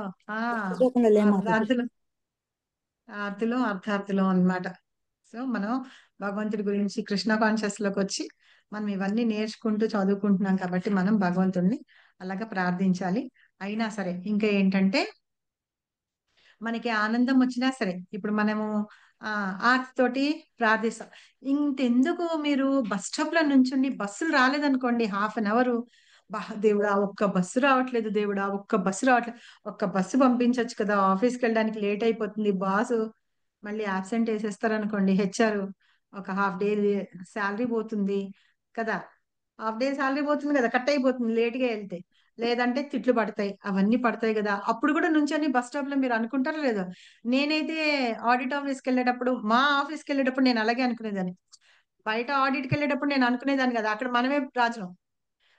శ్లోకంలో లే మాతాజీ. అర్థార్థులు అన్నమాట. సో మనం భగవంతుడి గురించి కృష్ణ కాన్షియస్ లోకి వచ్చి మనం ఇవన్నీ నేర్చుకుంటూ చదువుకుంటున్నాం కాబట్టి మనం భగవంతుడిని అలాగా ప్రార్థించాలి. అయినా సరే ఇంకా ఏంటంటే మనకి ఆనందం వచ్చినా సరే ఇప్పుడు మనము ఆర్ట్ తోటి ప్రార్థిస్తాం. ఇంతెందుకు మీరు బస్ స్టాప్ లో నుంచుండి బస్సులు రాలేదనుకోండి, హాఫ్-అన్-అవర్ దేవుడా ఒక్క బస్సు రావట్లేదు, దేవుడా ఒక్క బస్సు రావట్లేదు, ఒక్క బస్సు పంపించవచ్చు కదా, ఆఫీస్కి వెళ్ళడానికి లేట్ అయిపోతుంది, బాసు మళ్ళీ ఆబ్సెంట్ వేసేస్తారనుకోండి, హెచ్ఆర్ ఒక హాఫ్ డే శాలరీ పోతుంది కదా, హాఫ్ డే శాలరీ పోతుంది కదా, కట్ అయిపోతుంది లేట్ గా వెళ్తే, లేదంటే తిట్లు పడతాయి, అవన్నీ పడతాయి కదా. అప్పుడు కూడా నుంచొని బస్ స్టాప్ లో మీరు అనుకుంటారో లేదో, నేనైతే ఆడిట్ ఆఫీస్కి వెళ్ళేటప్పుడు, మా ఆఫీస్కి వెళ్ళేటప్పుడు నేను అలాగే అనుకునేదాన్ని. బయట ఆడిట్కి వెళ్ళేటప్పుడు నేను అనుకునేదాన్ని కదా, అక్కడ మనమే రాజులం,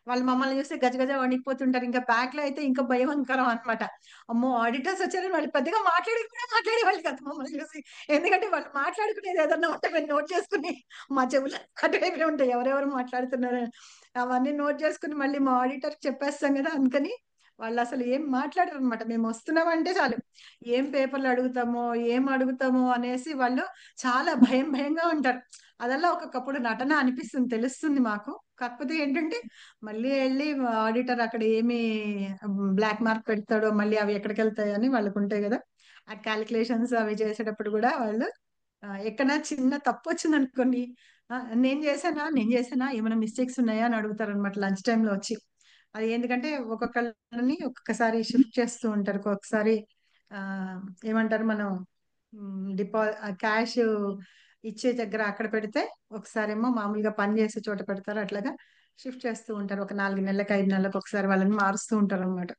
వాళ్ళు మమ్మల్ని చూస్తే గజగజ వణికిపోతుంటారు. ఇంకా బ్యాక్ లో అయితే ఇంకా భయంకరం అనమాట. అమ్మో ఆడిటర్స్ వచ్చారని వాళ్ళు పెద్దగా మాట్లాడేవాళ్ళు కదా మమ్మల్ని చూసి, ఎందుకంటే వాళ్ళు మాట్లాడుకునేది ఏదన్నా ఉంటే మేము నోట్ చేసుకుని మా చెవులు అటువైపే ఉంటాయి ఎవరెవరు మాట్లాడుతున్నారు అవన్నీ నోట్ చేసుకుని మళ్ళీ మా ఆడిటర్ చెప్పేస్తాం కదా, అందుకని వాళ్ళు అసలు ఏం మాట్లాడరు అనమాట. మేము వస్తున్నామంటే చాలు ఏం పేపర్లు అడుగుతామో అనేసి వాళ్ళు చాలా భయంగా ఉంటారు. అదల్లా ఒక్కొక్కప్పుడు నటన అనిపిస్తుంది, తెలుస్తుంది మాకు. కాకపోతే ఏంటంటే మళ్ళీ వెళ్ళి ఆడిటర్ అక్కడ ఏమి బ్లాక్ మార్క్ పెడతాడో, మళ్ళీ అవి ఎక్కడికి వెళ్తాయో అని వాళ్ళకు ఉంటాయి కదా. ఆ క్యాలిక్యులేషన్స్ అవి చేసేటప్పుడు కూడా వాళ్ళు ఎక్కడ చిన్న తప్పు వచ్చింది అనుకోండి, నేను చేశానా ఏమైనా మిస్టేక్స్ ఉన్నాయా అని అడుగుతారు అనమాట లంచ్ టైంలో వచ్చి. అది ఎందుకంటే ఒక్కొక్కరిని ఒక్కొక్కసారి షిఫ్ట్ చేస్తూ ఉంటారు. ఒక్కొక్కసారి ఏమంటారు మనం క్యాష్ ఇచ్చే దగ్గర అక్కడ పెడితే ఒకసారేమో మామూలుగా పని చేసే చోట పెడతారు. అట్లాగా షిఫ్ట్ చేస్తూ ఉంటారు. ఒక 4 నెలలకు 5 నెలలకు ఒకసారి వాళ్ళని మారుస్తూ ఉంటారు అనమాట.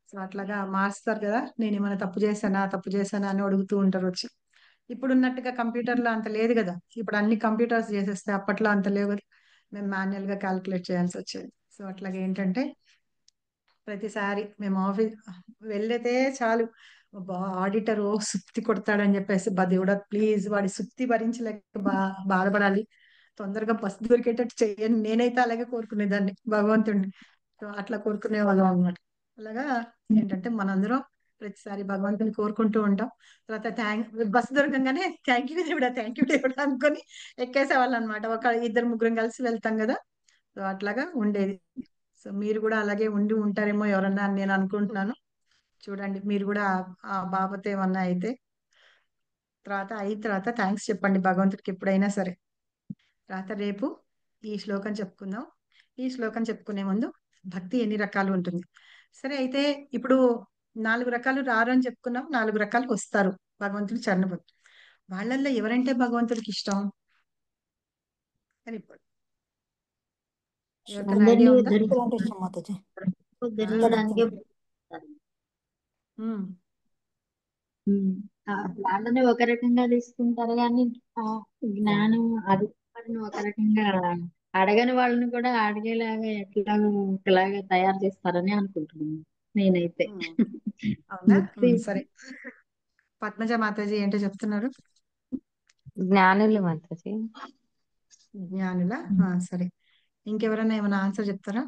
సో అట్లాగా మారుస్తారు కదా. నేను ఏమైనా తప్పు చేశానా అని అడుగుతూ ఉంటారు వచ్చి. ఇప్పుడు ఉన్నట్టుగా కంప్యూటర్లో అంత లేదు కదా. ఇప్పుడు అన్ని కంప్యూటర్స్ చేసేస్తే అప్పట్లో అంత లేవు కదా. మేము మాన్యువల్ గా క్యాల్కులేట్ చేయాల్సి వచ్చేది. సో అట్లాగే ఏంటంటే ప్రతిసారి మేము ఆఫీస్ వెళ్ళితే చాలు ఆడిటర్ సుత్తి కొడతాడని చెప్పేసి దేవుడా ప్లీజ్ వాడి సుత్తి భరించలేక బాధపడాలి, తొందరగా బస్సు దొరికేటట్టు చెయ్యని నేనైతే అలాగే కోరుకునేదాన్ని భగవంతుడిని. సో అట్లా కోరుకునే వాళ్ళం అనమాట. అలాగా ఏంటంటే మనందరం ప్రతిసారి భగవంతుని కోరుకుంటూ ఉంటాం. తర్వాత బస్సు దొరకంగానే థ్యాంక్ యూ దేవుడా అనుకొని ఎక్కేసేవాళ్ళు అనమాట. ఒక 2-3 కలిసి వెళ్తాం కదా. సో అట్లాగా ఉండేది. సో మీరు కూడా అలాగే ఉండి ఉంటారేమో ఎవరన్నా అని నేను అనుకుంటున్నాను. చూడండి మీరు కూడా ఆ బాబతో ఏమన్నా అయితే అయిన తర్వాత థ్యాంక్స్ చెప్పండి భగవంతుడికి ఎప్పుడైనా సరే. తర్వాత రేపు ఈ శ్లోకం చెప్పుకుందాం. ఈ శ్లోకం చెప్పుకునే ముందు భక్తి ఎన్ని రకాలు ఉంటుంది. సరే అయితే ఇప్పుడు 4 రకాలు రారు అని చెప్పుకున్నాం, 4 రకాలు వస్తారు భగవంతుడి చరణం. వాళ్ళల్లో ఎవరంటే భగవంతుడికి ఇష్టం అని ఇప్పుడు ఎవరికైనా ఐడియా ఉందా? అంటే ఇష్టం మాతాజీ. ధరించడానికే వాళ్ళని ఒక రకంగా తీసుకుంటారు కానీ జ్ఞానం అది ఒక రకంగా అడగని వాళ్ళని కూడా అడిగేలాగా ఒకలాగా తయారు చేస్తారని అనుకుంటున్నాను నేనైతే. అవునా? సరే పద్మజ మాతాజీ ఏంటో చెప్తున్నారు. జ్ఞానులు మాతాజీ. జ్ఞానులా? సరే ఇంకెవరైనా ఏమైనా ఆన్సర్ చెప్తారా?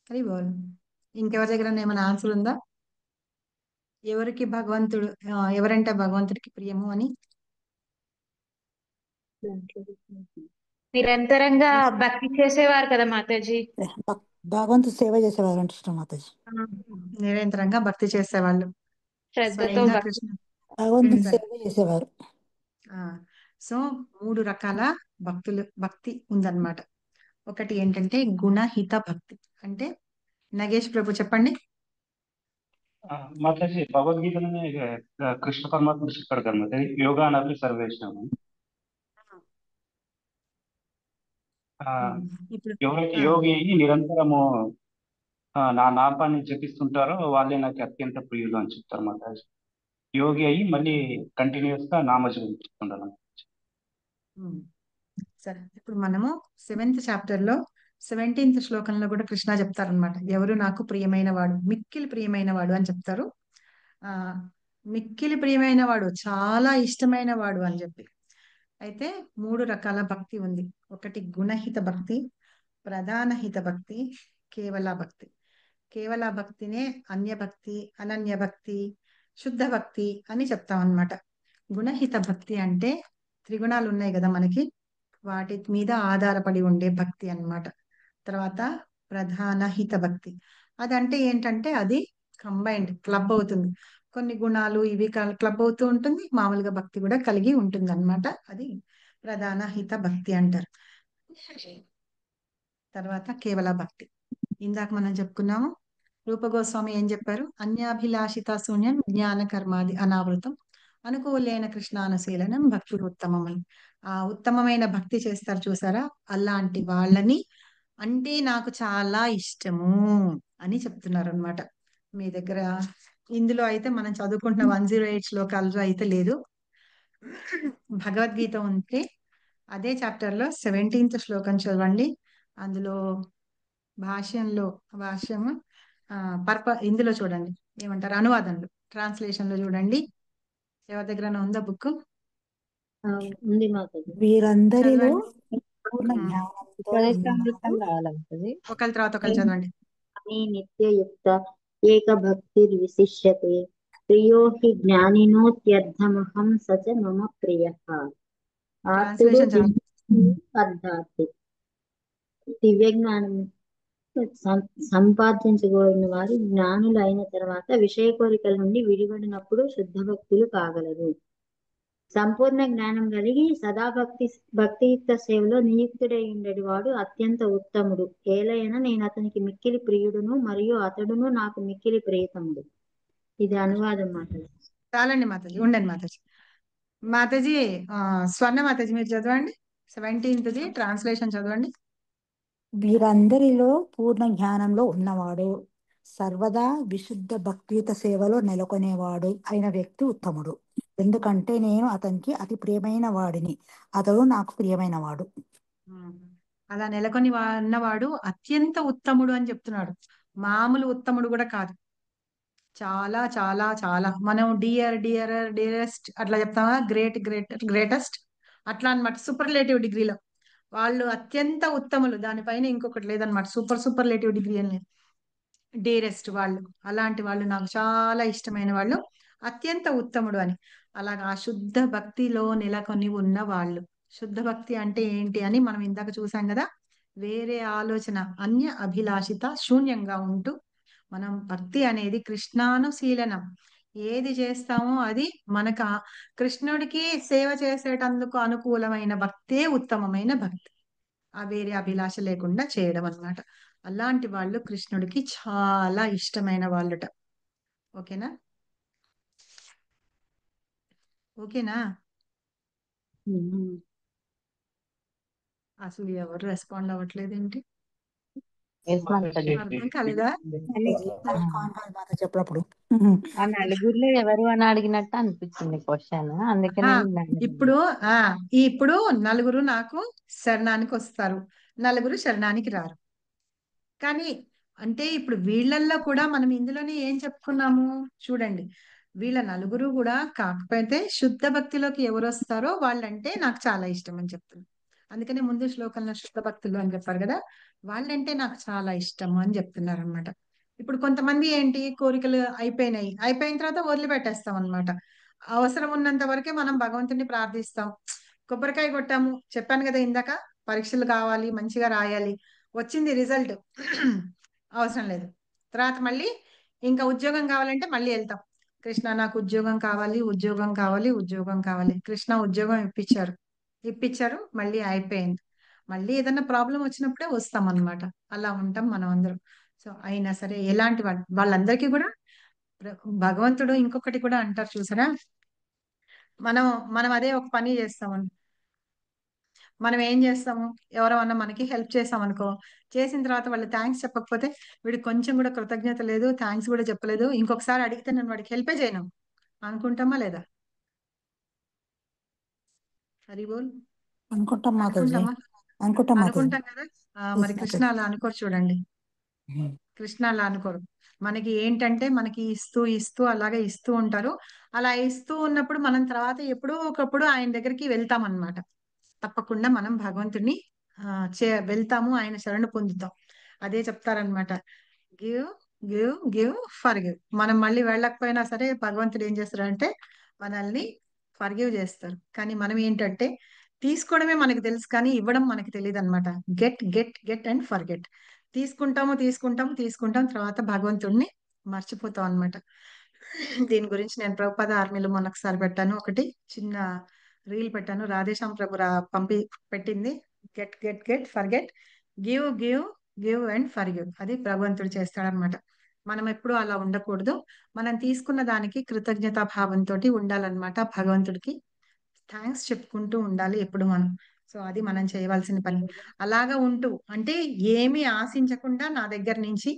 సరే బోల్ ఇంకెవరి దగ్గర ఏమైనా ఆన్సర్ ఉందా? ఎవరికి భగవంతుడు ఎవరంటే భగవంతుడికి ప్రియము అని? నిరంతరంగా భక్తి చేసేవారు కదా మాతాజీ. భగవంతుడు సేవ చేసేవారు అంటే ఇష్టం మాతాజీ. నిరంతరంగా భక్తి చేసేవాళ్ళు, శ్రద్ధతో స్వయంగా భక్తి కృష్ణ. భగవంతుడు సేవ చేసేవారు. సో 3 రకాల భక్తి ఉందన్నమాట. ఒకటి ఏంటంటే గుణహిత భక్తి. అంటే నగేష్ ప్రభు చెప్పండి. మాతాజీ భగవద్గీతలోనే కృష్ణ పరమాత్మ చెప్పాడు కదా మాతాజీ, యోగానపి సర్వేషణం. ఇప్పుడు ఎవరైతే యోగి అయ్యి నిరంతరము నా నామాన్ని జపిస్తుంటారో వాళ్ళే నాకు అత్యంత ప్రియులు అని చెప్తారు మాతాజీ. యోగి అయ్యి మళ్ళీ కంటిన్యూస్ గా నామజపం చేస్తుండాలి. సరే ఇప్పుడు మనము 7th చాప్టర్ లో 17th శ్లోకంలో కూడా కృష్ణ చెప్తారనమాట. ఎవరు నాకు ప్రియమైన వాడు, మిక్కిలి ప్రియమైన వాడు అని చెప్తారు. మిక్కిలి ప్రియమైన వాడు, చాలా ఇష్టమైన వాడు అని చెప్పి. అయితే 3 రకాల భక్తి ఉంది. ఒకటి గుణహిత భక్తి, ప్రధాన హిత భక్తి, కేవల భక్తి. కేవల భక్తినే అన్య భక్తి, అనన్య భక్తి, శుద్ధ భక్తి అని చెప్తాం అన్నమాట. గుణహిత భక్తి అంటే త్రిగుణాలు ఉన్నాయి కదా మనకి, వాటి మీద ఆధారపడి ఉండే భక్తి అన్నమాట. తర్వాత ప్రధాన హిత భక్తి, అదంటే ఏంటంటే అది కంబైన్డ్ క్లబ్ అవుతుంది. కొన్ని గుణాలు ఇవి క్లబ్ అవుతూ ఉంటుంది, మామూలుగా భక్తి కూడా కలిగి ఉంటుంది అన్నమాట. అది ప్రధాన హిత భక్తి అంటారు. తర్వాత కేవల భక్తి ఇందాక మనం చెప్పుకున్నాము. రూపగోస్వామి ఏం చెప్పారు? అన్యాభిలాషిత శూన్యం జ్ఞాన కర్మాది అనావృతం అనుకూలైన కృష్ణానుశీలనం భక్తి ఉత్తమం అని. ఆ ఉత్తమమైన భక్తి చేస్తారు చూసారా, అలాంటి వాళ్ళని అంటే నాకు చాలా ఇష్టము అని చెప్తున్నారు అనమాట. మీ దగ్గర ఇందులో అయితే మనం చదువుకుంటున్న 108 శ్లోకాలు అయితే లేదు. భగవద్గీత ఉంటే అదే చాప్టర్ లో 17th శ్లోకం చదవండి. అందులో భాష్యము ఇందులో చూడండి, ఏమంటారు అనువాదంలో, ట్రాన్స్లేషన్ లో చూడండి. ఎవరి దగ్గర ఉందా బుక్? ఉంది మాతాజీ. వీరందరిలో పూర్ణ ఉపదేశామృతం రావాలా మాతాజీ? ఒకరి తర్వాత ఒకరు చదవండి. నిత్యయుక్త ఏక భక్తి విశిష్యతే ప్రియో హి జ్ఞానినోత్యర్థమహం సచ మమ ప్రియః. ఆర్తుడు అర్థార్థి దివ్య జ్ఞానం సంపాదించగోరిన వారు జ్ఞానులు అయిన తర్వాత విషయ కోరికల నుండి విడిపడినప్పుడు శుద్ధ భక్తులు కాగలరు. సంపూర్ణ జ్ఞానం కలిగి సదా భక్తియుక్త సేవలో నియుక్తుడై ఉండేది వాడు అత్యంత ఉత్తముడు. ఏలైనా నేను అతనికి మిక్కిలి ప్రియుడును మరియు అతడును నాకు మిక్కిలి ప్రియతముడు. ఇది అనువాదం మాతాజీ. చాలండి మాతాజీ, ఉండండి మాతాజీ. మాతాజీ స్వర్ణ మాతాజీ మీరు చదవండి, 17th ట్రాన్స్లేషన్ చదవండి. వీరందరిలో పూర్ణ జ్ఞానంలో ఉన్నవాడు, సర్వదా విశుద్ధ భక్తియుత సేవలో నెలకొనేవాడు అయిన వ్యక్తి ఉత్తముడు, ఎందుకంటే నేను అతనికి అతి ప్రియమైన వాడిని, అతడు నాకు ప్రియమైన వాడు. అలా నెలకొని ఉన్నవాడు అత్యంత ఉత్తముడు అని చెప్తున్నాడు. మామూలు ఉత్తముడు కూడా కాదు, చాలా చాలా చాలా. మనం డియర్ డియర్ డియరెస్ట్ అట్లా చెప్తామా, గ్రేట్ గ్రేట్ గ్రేటెస్ట్ అట్లా అన్నమాట, సూపర్లేటివ్ డిగ్రీలో. వాళ్ళు అత్యంత ఉత్తములు, దానిపైన ఇంకొకటి లేదనమాట, సూపర్లేటివ్ డిగ్రీ అని లేదు. డీరెస్ట్ వాళ్ళు, అలాంటి వాళ్ళు నాకు చాలా ఇష్టమైన వాళ్ళు, అత్యంత ఉత్తముడు అని. అలాగా ఆ శుద్ధ భక్తిలో నెలకొని ఉన్న వాళ్ళు. శుద్ధ భక్తి అంటే ఏంటి అని మనం ఇందాక చూసాం కదా, వేరే ఆలోచన అన్య అభిలాషిత శూన్యంగా ఉంటూ, మనం భక్తి అనేది కృష్ణానుశీలనం, ఏది చేస్తామో అది మనకు కృష్ణుడికి సేవ చేసేటందుకు అనుకూలమైన భక్తే ఉత్తమమైన భక్తి, ఆ వేరే అభిలాష లేకుండా చేయడం అన్నమాట. అలాంటి వాళ్ళు కృష్ణుడికి చాలా ఇష్టమైన వాళ్ళట. ఓకేనా? ఓకేనా? అసలు ఎవరు రెస్పాండ్ అవ్వట్లేదు ఏంటి? అర్థం కాలేదా? మాత చెప్పినప్పుడు ఆ నలుగురిలో ఎవరు అని అడిగినట్టు అనిపించింది క్వశ్చన్, అందుకనే ఇప్పుడు ఇప్పుడు నలుగురు నాకు శరణానికి వస్తారు, నలుగురు శరణానికి రారు. కానీ అంటే ఇప్పుడు వీళ్ళల్లో కూడా మనం ఇందులోనే ఏం చెప్పుకున్నాము చూడండి, వీళ్ళ నలుగురు కూడా కాకపోతే శుద్ధ భక్తిలోకి ఎవరు వస్తారో వాళ్ళంటే నాకు చాలా ఇష్టం అని చెప్తున్నారు. అందుకనే ముందు శ్లోకంలో శుద్ధ భక్తులు అని చెప్పారు కదా, వాళ్ళంటే నాకు చాలా ఇష్టం అని చెప్తున్నారు అనమాట. ఇప్పుడు కొంతమంది ఏంటి, కోరికలు అయిపోయిన తర్వాత వదిలిపెట్టేస్తాం అనమాట. అవసరం ఉన్నంత వరకే మనం భగవంతుని ప్రార్థిస్తాం. కొబ్బరికాయ కొట్టాము, చెప్పాను కదా ఇందాక, పరీక్షలు కావాలి, మంచిగా రాయాలి, వచ్చింది రిజల్ట్, అవసరం లేదు. తర్వాత మళ్ళీ ఇంకా ఉద్యోగం కావాలంటే మళ్ళీ వెళ్తాం, కృష్ణ నాకు ఉద్యోగం కావాలి, ఉద్యోగం కావాలి, ఉద్యోగం కావాలి. కృష్ణ ఉద్యోగం ఇప్పించారు, మళ్ళీ అయిపోయింది. మళ్ళీ ఏదైనా ప్రాబ్లం వచ్చినప్పుడే వస్తాం అన్నమాట. అలా ఉంటాం మనం అందరం. సో అయినా సరే ఎలాంటి వాళ్ళందరికీ కూడా భగవంతుడు ఇంకొకటి కూడా అంటారు చూసారా, మనం మనం అదే ఒక పని చేస్తామని, మనం ఏం చేస్తాము, ఎవరైనా మనకి హెల్ప్ చేసాం అనుకో, చేసిన తర్వాత వాళ్ళు థ్యాంక్స్ చెప్పకపోతే, వీడికి కొంచెం కూడా కృతజ్ఞత లేదు, థ్యాంక్స్ కూడా చెప్పలేదు, ఇంకొకసారి అడిగితే నేను వాడికి హెల్పే చేయను అనుకుంటామా లేదా? హరి బోల్. అనుకుంటాం మాతాజీ, అనుకుంటామా? అనుకుంటాం మాతాజీ. అనుకుంటాం కదా. మరి కృష్ణ అలా అనుకోరు చూడండి, కృష్ణ అలా అనుకోరు. మనకి ఏంటంటే మనకి ఇస్తూ ఇస్తూ అలాగే ఇస్తూ ఉంటారు. అలా ఇస్తూ ఉన్నప్పుడు మనం తర్వాత ఎప్పుడో ఒకప్పుడు ఆయన దగ్గరికి వెళ్తాం అన్నమాట. తప్పకుండా మనం భగవంతుడిని వెళ్తాము, ఆయన శరణు పొందుతాం. అదే చెప్తారనమాట, give give give for give. మనం మళ్ళీ వెళ్ళకపోయినా సరే భగవంతుడు ఏం చేస్తారంటే మనల్ని ఫర్గివ్ చేస్తారు. కానీ మనం ఏంటంటే తీసుకోవడమే మనకి తెలుసు, కానీ ఇవ్వడం మనకి తెలియదు అనమాట. Get get get and forget. తీసుకుంటాం, తర్వాత భగవంతుడిని మర్చిపోతాం అనమాట. దీని గురించి నేను ప్రభుపాద ఆర్మీలో మొన్నొకసారి పెట్టాను, ఒకటి చిన్న రీల్ పెట్టాను, రాధేశ్యామ్ ప్రభు పెట్టింది. Get get get forget, give give give and forgive. అది భగవంతుడు చేస్తాడనమాట. మనం ఎప్పుడూ అలా ఉండకూడదు. మనం తీసుకున్న దానికి కృతజ్ఞతా భావంతో ఉండాలన్నమాట. భగవంతుడికి థ్యాంక్స్ చెప్పుకుంటూ ఉండాలి ఎప్పుడు మనం. సో అది మనం చేయవలసిన పని. అలాగా ఉంటూ అంటే ఏమీ ఆశించకుండా నా దగ్గర నుంచి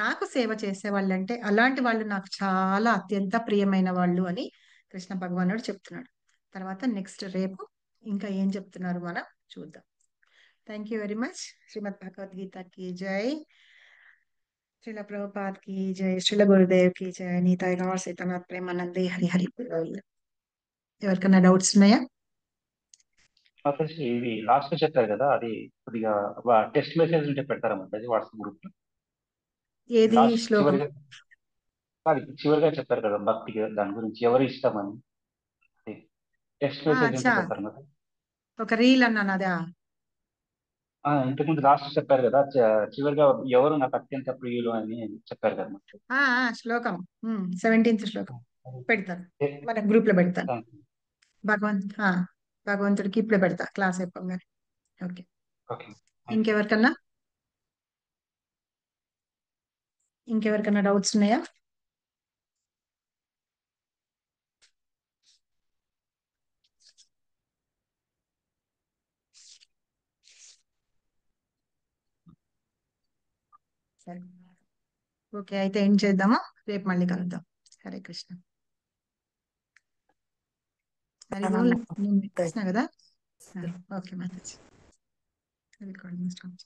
నాకు సేవ చేసే వాళ్ళు అంటే అలాంటి వాళ్ళు నాకు చాలా అత్యంత ప్రియమైన వాళ్ళు అని కృష్ణ భగవానుడు చెప్తున్నాడు. తర్వాత నెక్స్ట్ రేపు ఇంకా ఏం చెప్తున్నారు మనం చూద్దాం. Thank you very much. శ్రీమద్ భగవద్గీతకి జై, శ్రీల ప్రభుపాద్ కి జై, శ్రీల గురుదేవ్ కి జై, నీతాయ్ గౌర్ సీతానాథ్ ప్రేమానందే హరి హరి బోల్. ఎవరికైనా డౌట్స్ ఉన్నాయా? ఇది లాస్ట్ చెప్పారు కదా, అది కొద్దిగా టెక్స్ట్ మెసేజ్ ఉంటే పెడతారా మాతాజీ వాట్సాప్ గ్రూప్ లో? ఏది లాస్ట్ శ్లోకం? చివరిగా చెప్పారు కదా భక్తికి, దాని గురించి ఎవరు ఇష్టమని, టెక్స్ట్ మెసేజ్ ఉంటే అచ్చా, పెడతారు కదా. ఒక రీల్ అన్నాను అదా? ఇంతకుముందు లాస్ట్ చెప్పారు కదా, చివరిగా ఎవరు నాకు అత్యంత ప్రియులు అని చెప్పారు కదా. శ్లోకం 17th శ్లోకం పెడతాను, మన గ్రూప్ లో పెడతాను. భగవంతుడికి ఇప్పుడే పెడతా క్లాస్ అయిపోగానే. ఓకే, ఇంకెవరికన్నా డౌట్స్ ఉన్నాయా? సరే ఓకే, అయితే ఏం చేద్దామా, రేపు మళ్ళీ కలుద్దాం. హరే కృష్ణ. హరి బోల్. నేను పెట్టేసిన కదా. Okay Mataji, recording stop.